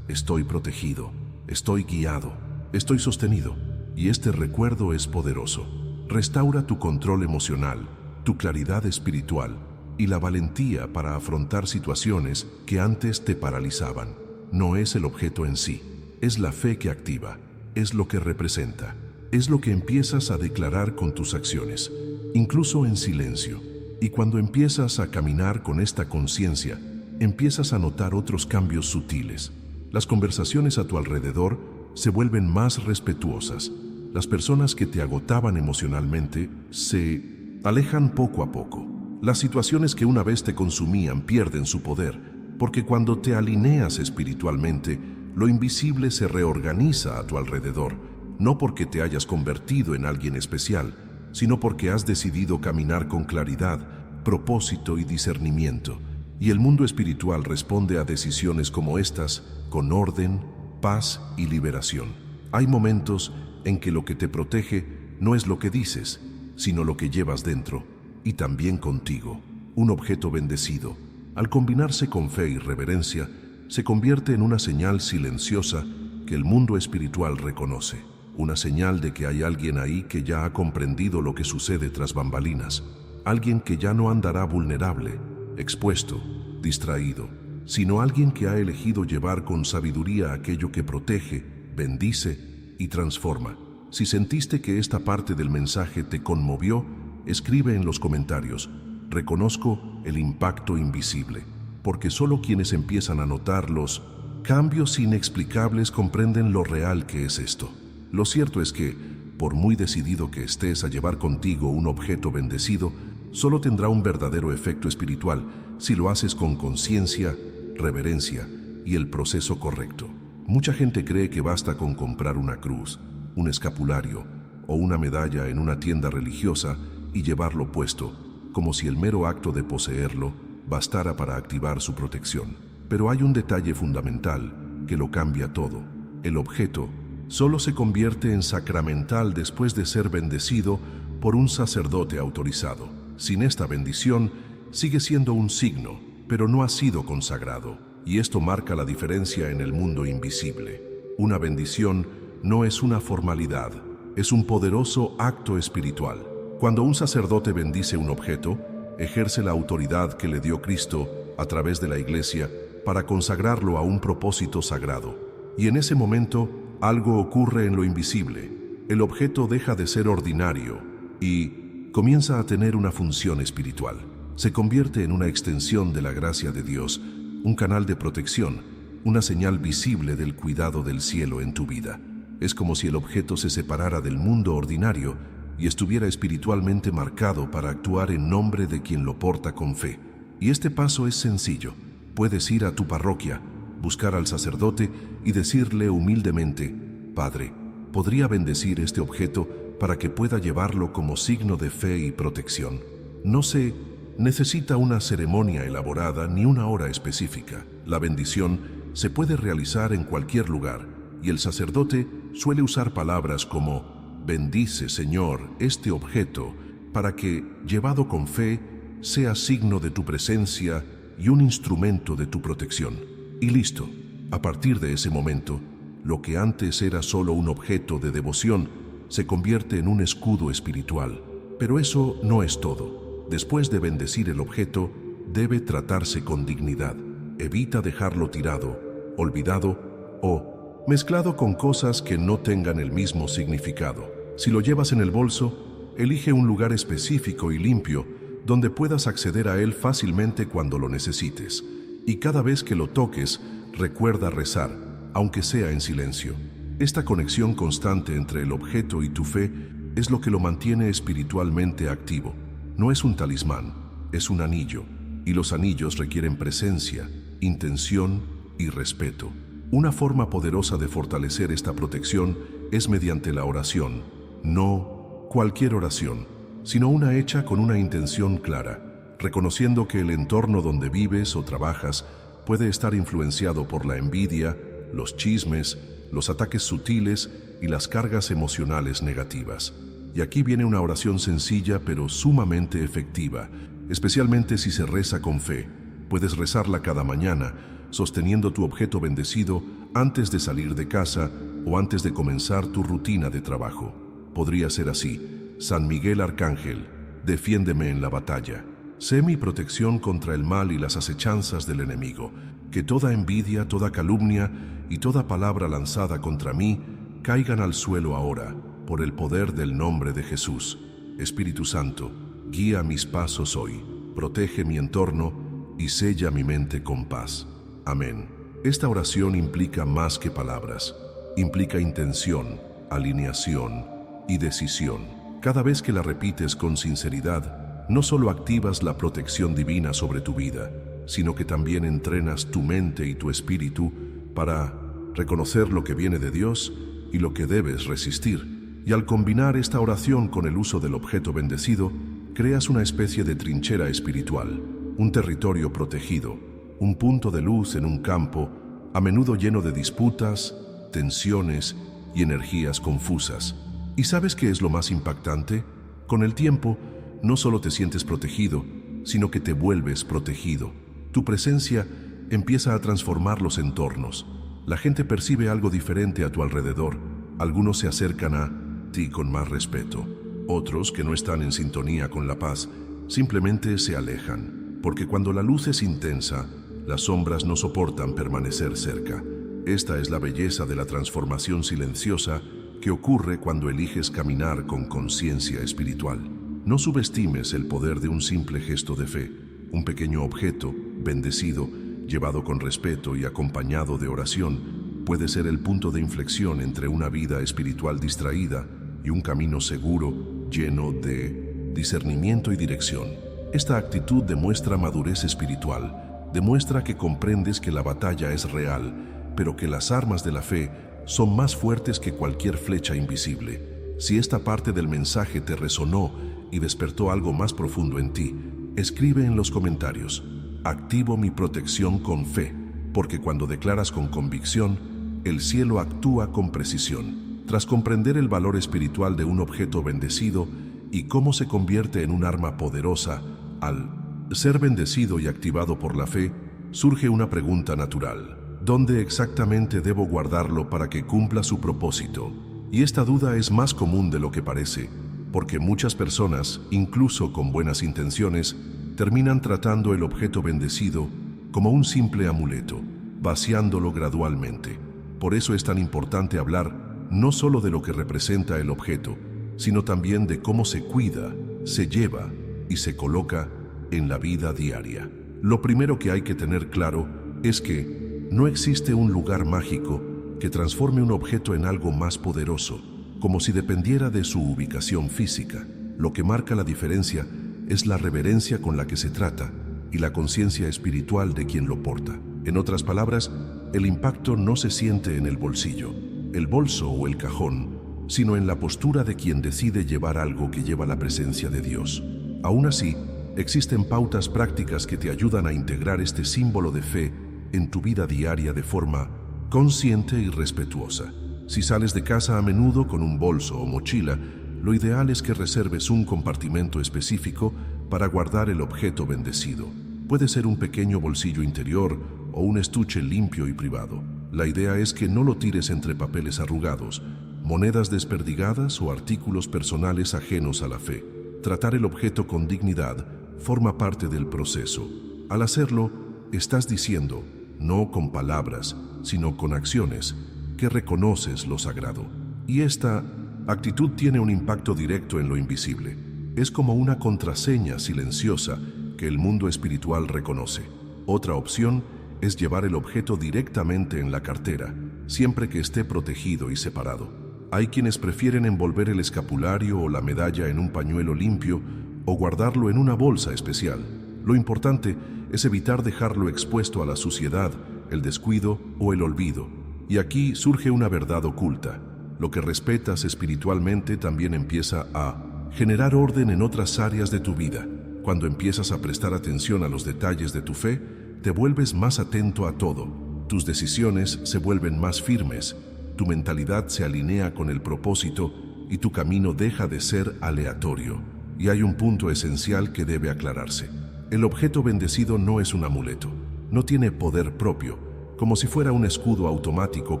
estoy protegido, estoy guiado, estoy sostenido. Y este recuerdo es poderoso. Restaura tu control emocional, tu claridad espiritual y la valentía para afrontar situaciones que antes te paralizaban. No es el objeto en sí, es la fe que activa, es lo que representa, es lo que empiezas a declarar con tus acciones, incluso en silencio. Y cuando empiezas a caminar con esta conciencia, empiezas a notar otros cambios sutiles. Las conversaciones a tu alrededor se vuelven más respetuosas. Las personas que te agotaban emocionalmente se alejan poco a poco. Las situaciones que una vez te consumían pierden su poder, porque cuando te alineas espiritualmente, lo invisible se reorganiza a tu alrededor, no porque te hayas convertido en alguien especial, sino porque has decidido caminar con claridad, propósito y discernimiento. Y el mundo espiritual responde a decisiones como estas con orden, paz y liberación. Hay momentos en que lo que te protege no es lo que dices, sino lo que llevas dentro y también contigo. Un objeto bendecido, al combinarse con fe y reverencia, se convierte en una señal silenciosa que el mundo espiritual reconoce. Una señal de que hay alguien ahí que ya ha comprendido lo que sucede tras bambalinas. Alguien que ya no andará vulnerable, expuesto, distraído, sino alguien que ha elegido llevar con sabiduría aquello que protege, bendice y transforma. Si sentiste que esta parte del mensaje te conmovió, escribe en los comentarios: reconozco el impacto invisible, porque solo quienes empiezan a notar los cambios inexplicables comprenden lo real que es esto. Lo cierto es que, por muy decidido que estés a llevar contigo un objeto bendecido, solo tendrá un verdadero efecto espiritual si lo haces con conciencia, reverencia y el proceso correcto. Mucha gente cree que basta con comprar una cruz, un escapulario o una medalla en una tienda religiosa y llevarlo puesto, como si el mero acto de poseerlo bastara para activar su protección. Pero hay un detalle fundamental que lo cambia todo. El objeto solo se convierte en sacramental después de ser bendecido por un sacerdote autorizado. Sin esta bendición, sigue siendo un signo, pero no ha sido consagrado. Y esto marca la diferencia en el mundo invisible. Una bendición no es una formalidad, es un poderoso acto espiritual. Cuando un sacerdote bendice un objeto, ejerce la autoridad que le dio Cristo a través de la Iglesia para consagrarlo a un propósito sagrado. Y en ese momento, algo ocurre en lo invisible. El objeto deja de ser ordinario y comienza a tener una función espiritual. Se convierte en una extensión de la gracia de Dios, un canal de protección, una señal visible del cuidado del cielo en tu vida. Es como si el objeto se separara del mundo ordinario y estuviera espiritualmente marcado para actuar en nombre de quien lo porta con fe. Y este paso es sencillo. Puedes ir a tu parroquia, buscar al sacerdote y decirle humildemente: Padre, ¿podría bendecir este objeto para que pueda llevarlo como signo de fe y protección? No se necesita una ceremonia elaborada ni una hora específica. La bendición se puede realizar en cualquier lugar y el sacerdote suele usar palabras como: bendice, Señor, este objeto para que, llevado con fe, sea signo de tu presencia y un instrumento de tu protección. Y listo. A partir de ese momento, lo que antes era solo un objeto de devoción se convierte en un escudo espiritual. Pero eso no es todo. Después de bendecir el objeto, debe tratarse con dignidad. Evita dejarlo tirado, olvidado o mezclado con cosas que no tengan el mismo significado. Si lo llevas en el bolso, elige un lugar específico y limpio donde puedas acceder a él fácilmente cuando lo necesites. Y cada vez que lo toques, recuerda rezar, aunque sea en silencio. Esta conexión constante entre el objeto y tu fe es lo que lo mantiene espiritualmente activo. No es un talismán, es un anillo, y los anillos requieren presencia, intención y respeto. Una forma poderosa de fortalecer esta protección es mediante la oración. No cualquier oración, sino una hecha con una intención clara, reconociendo que el entorno donde vives o trabajas puede estar influenciado por la envidia, los chismes, los ataques sutiles y las cargas emocionales negativas. Y aquí viene una oración sencilla pero sumamente efectiva, especialmente si se reza con fe. Puedes rezarla cada mañana, sosteniendo tu objeto bendecido antes de salir de casa o antes de comenzar tu rutina de trabajo. Podría ser así: San Miguel Arcángel, defiéndeme en la batalla. Sé mi protección contra el mal y las acechanzas del enemigo. Que toda envidia, toda calumnia y toda palabra lanzada contra mí caigan al suelo ahora, por el poder del nombre de Jesús. Espíritu Santo, guía mis pasos hoy, protege mi entorno y sella mi mente con paz. Amén. Esta oración implica más que palabras. Implica intención, alineación y decisión. Cada vez que la repites con sinceridad, no solo activas la protección divina sobre tu vida, sino que también entrenas tu mente y tu espíritu para reconocer lo que viene de Dios y lo que debes resistir. Y al combinar esta oración con el uso del objeto bendecido, creas una especie de trinchera espiritual, un territorio protegido, un punto de luz en un campo, a menudo lleno de disputas, tensiones y energías confusas. ¿Y sabes qué es lo más impactante? Con el tiempo, no solo te sientes protegido, sino que te vuelves protegido. Tu presencia empieza a transformar los entornos. La gente percibe algo diferente a tu alrededor. Algunos se acercan a ti con más respeto. Otros, que no están en sintonía con la paz, simplemente se alejan, porque cuando la luz es intensa, las sombras no soportan permanecer cerca. Esta es la belleza de la transformación silenciosa que ocurre cuando eliges caminar con conciencia espiritual. No subestimes el poder de un simple gesto de fe. Un pequeño objeto, bendecido, llevado con respeto y acompañado de oración, puede ser el punto de inflexión entre una vida espiritual distraída y un camino seguro, lleno de discernimiento y dirección. Esta actitud demuestra madurez espiritual, demuestra que comprendes que la batalla es real, pero que las armas de la fe son más fuertes que cualquier flecha invisible. Si esta parte del mensaje te resonó y despertó algo más profundo en ti, escribe en los comentarios: activo mi protección con fe, porque cuando declaras con convicción, el cielo actúa con precisión. Tras comprender el valor espiritual de un objeto bendecido y cómo se convierte en un arma poderosa, al ser bendecido y activado por la fe, surge una pregunta natural: ¿dónde exactamente debo guardarlo para que cumpla su propósito? Y esta duda es más común de lo que parece, porque muchas personas, incluso con buenas intenciones, terminan tratando el objeto bendecido como un simple amuleto, vaciándolo gradualmente. Por eso es tan importante hablar no solo de lo que representa el objeto, sino también de cómo se cuida, se lleva y se coloca en la vida diaria. Lo primero que hay que tener claro es que no existe un lugar mágico que transforme un objeto en algo más poderoso, como si dependiera de su ubicación física. Lo que marca la diferencia es la reverencia con la que se trata y la conciencia espiritual de quien lo porta. En otras palabras, el impacto no se siente en el bolsillo, el bolso o el cajón, sino en la postura de quien decide llevar algo que lleva la presencia de Dios. Aún así, existen pautas prácticas que te ayudan a integrar este símbolo de fe en tu vida diaria de forma consciente y respetuosa. Si sales de casa a menudo con un bolso o mochila, lo ideal es que reserves un compartimento específico para guardar el objeto bendecido. Puede ser un pequeño bolsillo interior o un estuche limpio y privado. La idea es que no lo tires entre papeles arrugados, monedas desperdigadas o artículos personales ajenos a la fe. Tratar el objeto con dignidad forma parte del proceso. Al hacerlo, estás diciendo, no con palabras, sino con acciones, que reconoces lo sagrado. Y esta actitud tiene un impacto directo en lo invisible. Es como una contraseña silenciosa que el mundo espiritual reconoce. Otra opción es llevar el objeto directamente en la cartera, siempre que esté protegido y separado. Hay quienes prefieren envolver el escapulario o la medalla en un pañuelo limpio o guardarlo en una bolsa especial. Lo importante es evitar dejarlo expuesto a la suciedad, el descuido o el olvido. Y aquí surge una verdad oculta. Lo que respetas espiritualmente también empieza a generar orden en otras áreas de tu vida. Cuando empiezas a prestar atención a los detalles de tu fe, te vuelves más atento a todo. Tus decisiones se vuelven más firmes, tu mentalidad se alinea con el propósito y tu camino deja de ser aleatorio. Y hay un punto esencial que debe aclararse. El objeto bendecido no es un amuleto, no tiene poder propio, como si fuera un escudo automático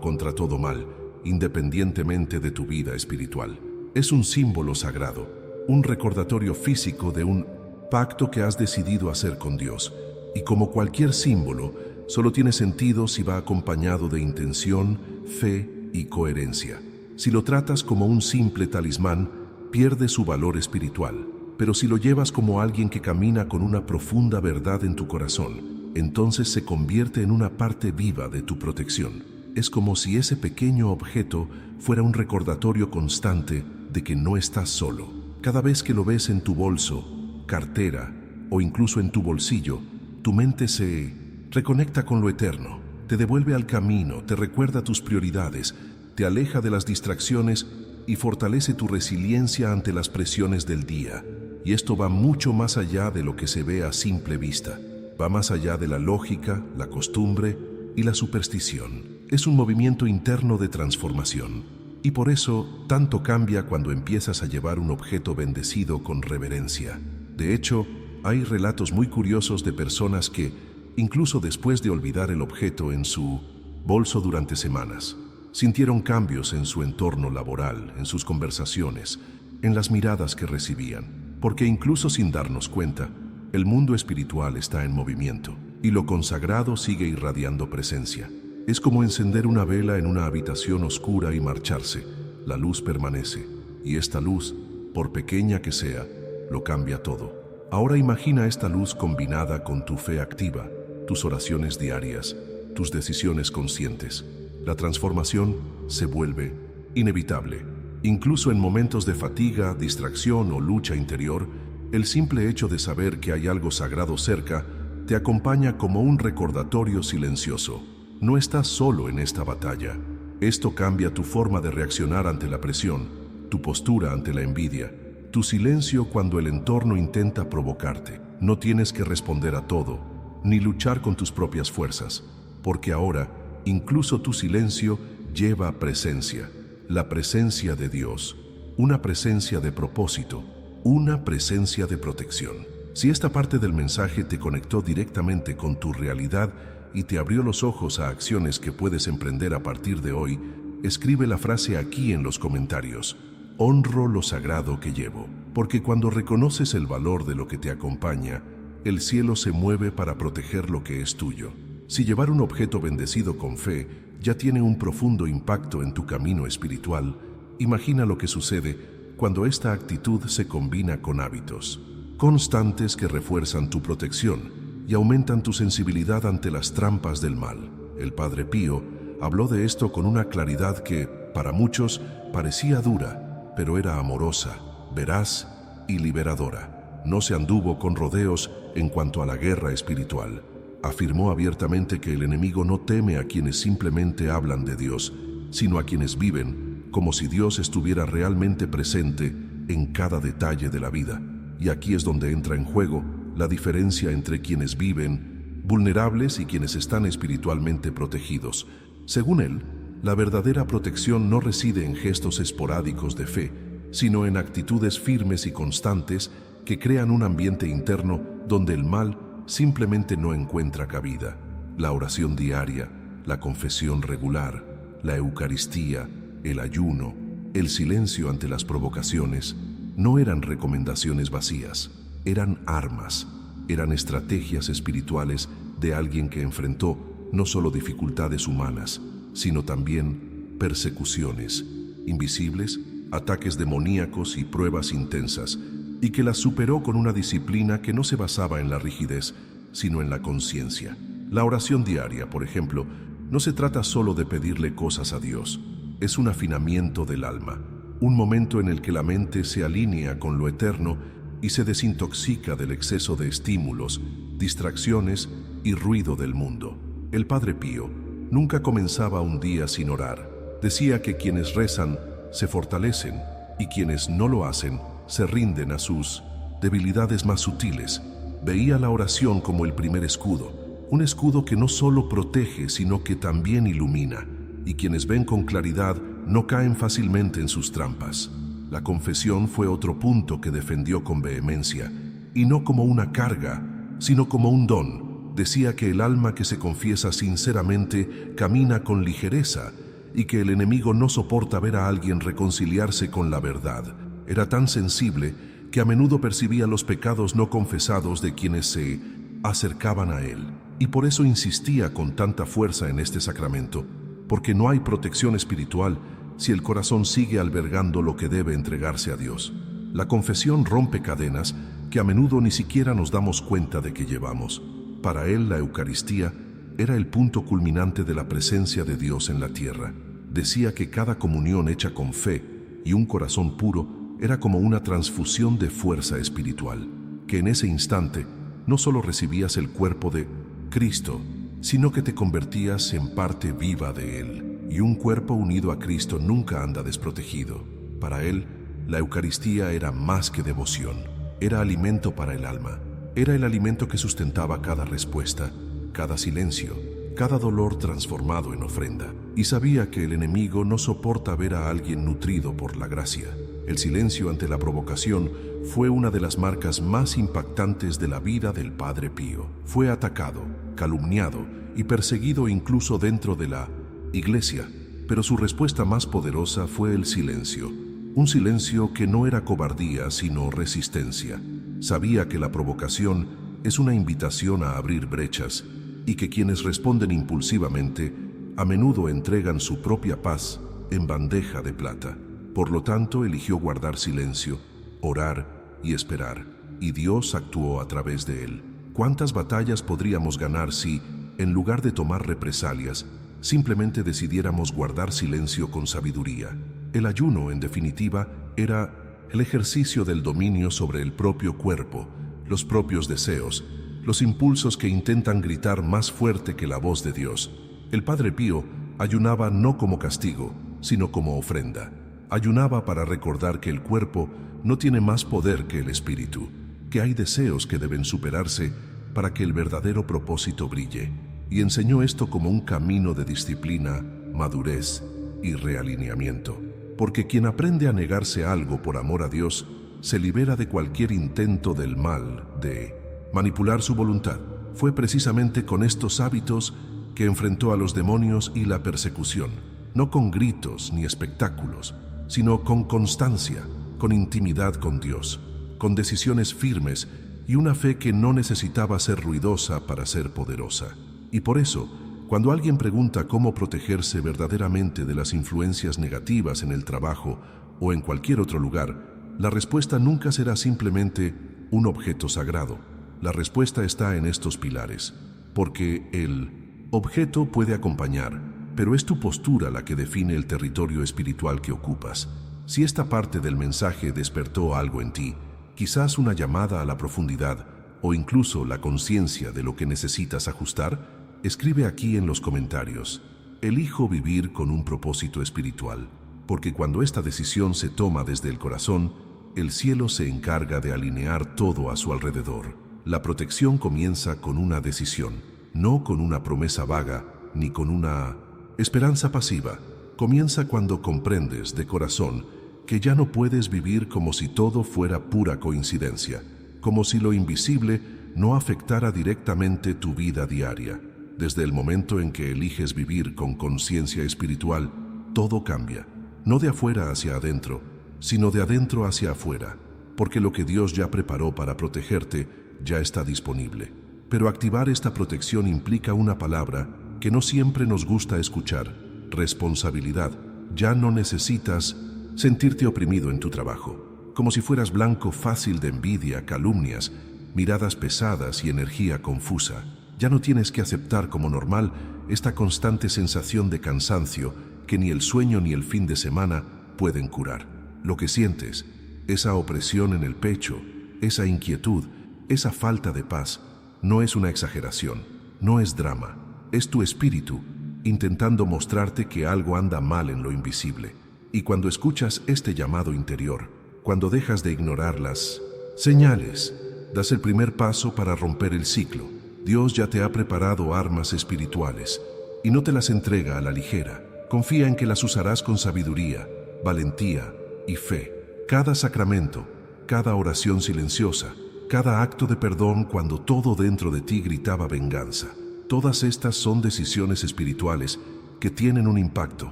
contra todo mal, independientemente de tu vida espiritual. Es un símbolo sagrado, un recordatorio físico de un pacto que has decidido hacer con Dios. Y como cualquier símbolo, solo tiene sentido si va acompañado de intención, fe y coherencia. Si lo tratas como un simple talismán, pierde su valor espiritual. Pero si lo llevas como alguien que camina con una profunda verdad en tu corazón, entonces se convierte en una parte viva de tu protección. Es como si ese pequeño objeto fuera un recordatorio constante de que no estás solo. Cada vez que lo ves en tu bolso, cartera o incluso en tu bolsillo, tu mente se reconecta con lo eterno, te devuelve al camino, te recuerda tus prioridades, te aleja de las distracciones y fortalece tu resiliencia ante las presiones del día. Y esto va mucho más allá de lo que se ve a simple vista. Va más allá de la lógica, la costumbre y la superstición. Es un movimiento interno de transformación. Y por eso, tanto cambia cuando empiezas a llevar un objeto bendecido con reverencia. De hecho, hay relatos muy curiosos de personas que, incluso después de olvidar el objeto en su bolso durante semanas, sintieron cambios en su entorno laboral, en sus conversaciones, en las miradas que recibían. Porque incluso sin darnos cuenta, el mundo espiritual está en movimiento y lo consagrado sigue irradiando presencia. Es como encender una vela en una habitación oscura y marcharse. La luz permanece y esta luz, por pequeña que sea, lo cambia todo. Ahora imagina esta luz combinada con tu fe activa, tus oraciones diarias, tus decisiones conscientes. La transformación se vuelve inevitable. Incluso en momentos de fatiga, distracción o lucha interior, el simple hecho de saber que hay algo sagrado cerca te acompaña como un recordatorio silencioso. No estás solo en esta batalla. Esto cambia tu forma de reaccionar ante la presión, tu postura ante la envidia, tu silencio cuando el entorno intenta provocarte. No tienes que responder a todo, ni luchar con tus propias fuerzas, porque ahora, incluso tu silencio lleva presencia, la presencia de Dios, una presencia de propósito, una presencia de protección. Si esta parte del mensaje te conectó directamente con tu realidad y te abrió los ojos a acciones que puedes emprender a partir de hoy, escribe la frase aquí en los comentarios: honro lo sagrado que llevo, porque cuando reconoces el valor de lo que te acompaña, el cielo se mueve para proteger lo que es tuyo. Si llevar un objeto bendecido con fe ya tiene un profundo impacto en tu camino espiritual, imagina lo que sucede cuando esta actitud se combina con hábitos constantes que refuerzan tu protección y aumentan tu sensibilidad ante las trampas del mal. El Padre Pío habló de esto con una claridad que, para muchos, parecía dura, pero era amorosa, veraz y liberadora. No se anduvo con rodeos en cuanto a la guerra espiritual. Afirmó abiertamente que el enemigo no teme a quienes simplemente hablan de Dios, sino a quienes viven como si Dios estuviera realmente presente en cada detalle de la vida. Y aquí es donde entra en juego la diferencia entre quienes viven vulnerables y quienes están espiritualmente protegidos. Según él, la verdadera protección no reside en gestos esporádicos de fe, sino en actitudes firmes y constantes que crean un ambiente interno donde el mal simplemente no encuentra cabida. La oración diaria, la confesión regular, la Eucaristía, el ayuno, el silencio ante las provocaciones, no eran recomendaciones vacías, eran armas, eran estrategias espirituales de alguien que enfrentó no solo dificultades humanas, sino también persecuciones invisibles, ataques demoníacos y pruebas intensas, y que las superó con una disciplina que no se basaba en la rigidez, sino en la conciencia. La oración diaria, por ejemplo, no se trata solo de pedirle cosas a Dios, es un afinamiento del alma, un momento en el que la mente se alinea con lo eterno y se desintoxica del exceso de estímulos, distracciones y ruido del mundo. El Padre Pío nunca comenzaba un día sin orar. Decía que quienes rezan se fortalecen y quienes no lo hacen se rinden a sus debilidades más sutiles. Veía la oración como el primer escudo, un escudo que no solo protege, sino que también ilumina, y quienes ven con claridad no caen fácilmente en sus trampas. La confesión fue otro punto que defendió con vehemencia, y no como una carga, sino como un don. Decía que el alma que se confiesa sinceramente camina con ligereza y que el enemigo no soporta ver a alguien reconciliarse con la verdad. Era tan sensible que a menudo percibía los pecados no confesados de quienes se acercaban a él, y por eso insistía con tanta fuerza en este sacramento, porque no hay protección espiritual si el corazón sigue albergando lo que debe entregarse a Dios. La confesión rompe cadenas que a menudo ni siquiera nos damos cuenta de que llevamos. Para él, la Eucaristía era el punto culminante de la presencia de Dios en la tierra. Decía que cada comunión hecha con fe y un corazón puro era como una transfusión de fuerza espiritual, que en ese instante no solo recibías el cuerpo de Cristo, sino que te convertías en parte viva de Él, y un cuerpo unido a Cristo nunca anda desprotegido. Para Él, la Eucaristía era más que devoción, era alimento para el alma, era el alimento que sustentaba cada respuesta, cada silencio, cada dolor transformado en ofrenda, y sabía que el enemigo no soporta ver a alguien nutrido por la gracia. El silencio ante la provocación fue una de las marcas más impactantes de la vida del Padre Pío. Fue atacado, calumniado y perseguido incluso dentro de la iglesia, pero su respuesta más poderosa fue el silencio. Un silencio que no era cobardía, sino resistencia. Sabía que la provocación es una invitación a abrir brechas y que quienes responden impulsivamente a menudo entregan su propia paz en bandeja de plata. Por lo tanto, eligió guardar silencio, orar y esperar, y Dios actuó a través de él. ¿Cuántas batallas podríamos ganar si, en lugar de tomar represalias, simplemente decidiéramos guardar silencio con sabiduría? El ayuno, en definitiva, era el ejercicio del dominio sobre el propio cuerpo, los propios deseos, los impulsos que intentan gritar más fuerte que la voz de Dios. El Padre Pío ayunaba no como castigo, sino como ofrenda. Ayunaba para recordar que el cuerpo no tiene más poder que el espíritu, que hay deseos que deben superarse para que el verdadero propósito brille. Y enseñó esto como un camino de disciplina, madurez y realineamiento. Porque quien aprende a negarse algo por amor a Dios, se libera de cualquier intento del mal, de manipular su voluntad. Fue precisamente con estos hábitos que enfrentó a los demonios y la persecución, no con gritos ni espectáculos, sino con constancia, con intimidad con Dios, con decisiones firmes y una fe que no necesitaba ser ruidosa para ser poderosa. Y por eso, cuando alguien pregunta cómo protegerse verdaderamente de las influencias negativas en el trabajo o en cualquier otro lugar, la respuesta nunca será simplemente un objeto sagrado. La respuesta está en estos pilares, porque el objeto puede acompañar, pero es tu postura la que define el territorio espiritual que ocupas. Si esta parte del mensaje despertó algo en ti, quizás una llamada a la profundidad o incluso la conciencia de lo que necesitas ajustar, escribe aquí en los comentarios: elijo vivir con un propósito espiritual, porque cuando esta decisión se toma desde el corazón, el cielo se encarga de alinear todo a su alrededor. La protección comienza con una decisión, no con una promesa vaga ni con una esperanza pasiva. Comienza cuando comprendes de corazón que ya no puedes vivir como si todo fuera pura coincidencia, como si lo invisible no afectara directamente tu vida diaria. Desde el momento en que eliges vivir con conciencia espiritual, todo cambia, no de afuera hacia adentro, sino de adentro hacia afuera, porque lo que Dios ya preparó para protegerte ya está disponible. Pero activar esta protección implica una palabra que no siempre nos gusta escuchar: responsabilidad. Ya no necesitas sentirte oprimido en tu trabajo, como si fueras blanco fácil de envidia, calumnias, miradas pesadas y energía confusa. Ya no tienes que aceptar como normal esta constante sensación de cansancio que ni el sueño ni el fin de semana pueden curar. Lo que sientes, esa opresión en el pecho, esa inquietud, esa falta de paz, no es una exageración, no es drama, es tu espíritu intentando mostrarte que algo anda mal en lo invisible. Y cuando escuchas este llamado interior, cuando dejas de ignorar las señales, das el primer paso para romper el ciclo. Dios ya te ha preparado armas espirituales y no te las entrega a la ligera. Confía en que las usarás con sabiduría, valentía y fe. Cada sacramento, cada oración silenciosa, cada acto de perdón cuando todo dentro de ti gritaba venganza. Todas estas son decisiones espirituales que tienen un impacto,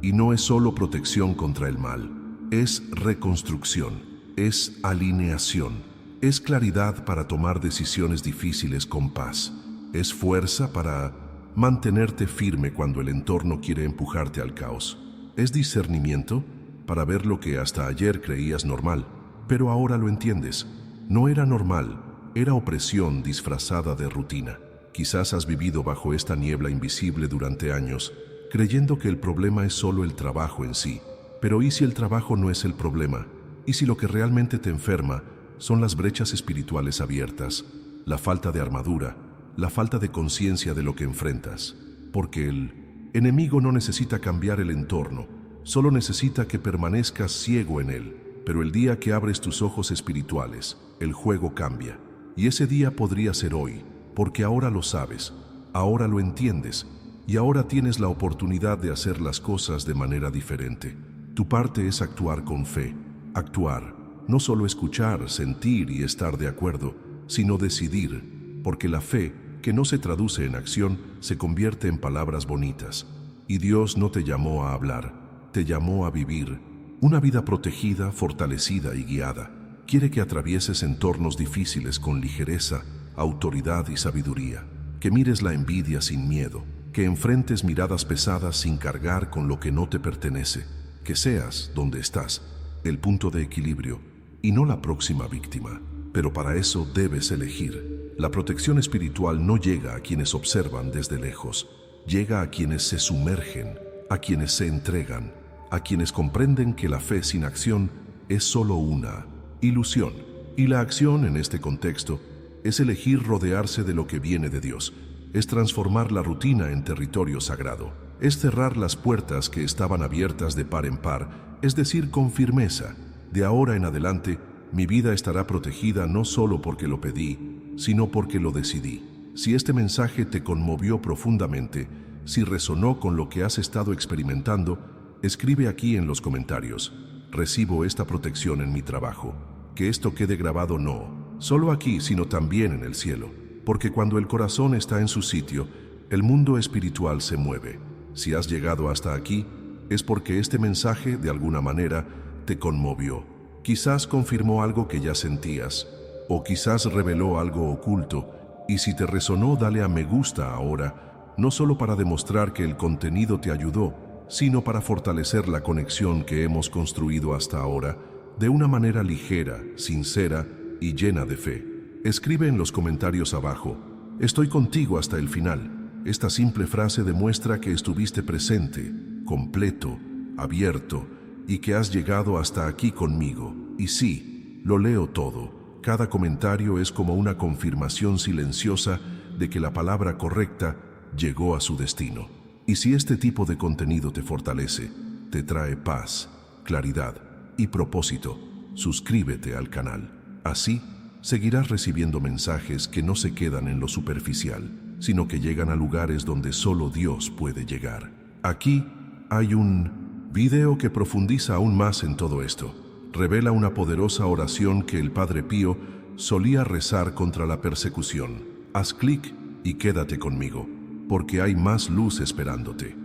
y no es solo protección contra el mal, es reconstrucción, es alineación, es claridad para tomar decisiones difíciles con paz, es fuerza para mantenerte firme cuando el entorno quiere empujarte al caos, es discernimiento para ver lo que hasta ayer creías normal, pero ahora lo entiendes. No era normal, era opresión disfrazada de rutina. Quizás has vivido bajo esta niebla invisible durante años, creyendo que el problema es solo el trabajo en sí. Pero ¿y si el trabajo no es el problema? ¿Y si lo que realmente te enferma son las brechas espirituales abiertas, la falta de armadura, la falta de conciencia de lo que enfrentas? Porque el enemigo no necesita cambiar el entorno, solo necesita que permanezcas ciego en él. Pero el día que abres tus ojos espirituales, el juego cambia. Y ese día podría ser hoy, porque ahora lo sabes, ahora lo entiendes, y ahora tienes la oportunidad de hacer las cosas de manera diferente. Tu parte es actuar con fe, actuar, no solo escuchar, sentir y estar de acuerdo, sino decidir, porque la fe, que no se traduce en acción, se convierte en palabras bonitas. Y Dios no te llamó a hablar, te llamó a vivir una vida protegida, fortalecida y guiada. Quiere que atravieses entornos difíciles con ligereza, autoridad y sabiduría, que mires la envidia sin miedo, que enfrentes miradas pesadas sin cargar con lo que no te pertenece, que seas, donde estás, el punto de equilibrio y no la próxima víctima. Pero para eso debes elegir. La protección espiritual no llega a quienes observan desde lejos, llega a quienes se sumergen, a quienes se entregan, a quienes comprenden que la fe sin acción es solo una ilusión. Y la acción en este contexto es elegir rodearse de lo que viene de Dios, es transformar la rutina en territorio sagrado, es cerrar las puertas que estaban abiertas de par en par, es decir, con firmeza, de ahora en adelante, mi vida estará protegida no solo porque lo pedí, sino porque lo decidí. Si este mensaje te conmovió profundamente, si resonó con lo que has estado experimentando, escribe aquí en los comentarios: recibo esta protección en mi trabajo. Que esto quede grabado no solo aquí, sino también en el cielo, porque cuando el corazón está en su sitio, el mundo espiritual se mueve. Si has llegado hasta aquí, es porque este mensaje, de alguna manera, te conmovió. Quizás confirmó algo que ya sentías, o quizás reveló algo oculto, y si te resonó, dale a me gusta ahora, no solo para demostrar que el contenido te ayudó, sino para fortalecer la conexión que hemos construido hasta ahora, de una manera ligera, sincera y llena de fe. Escribe en los comentarios abajo: estoy contigo hasta el final. Esta simple frase demuestra que estuviste presente, completo, abierto, y que has llegado hasta aquí conmigo. Y sí, lo leo todo. Cada comentario es como una confirmación silenciosa de que la palabra correcta llegó a su destino. Y si este tipo de contenido te fortalece, te trae paz, claridad y propósito, suscríbete al canal. Así, seguirás recibiendo mensajes que no se quedan en lo superficial, sino que llegan a lugares donde solo Dios puede llegar. Aquí hay un video que profundiza aún más en todo esto. Revela una poderosa oración que el Padre Pío solía rezar contra la persecución. Haz clic y quédate conmigo, porque hay más luz esperándote.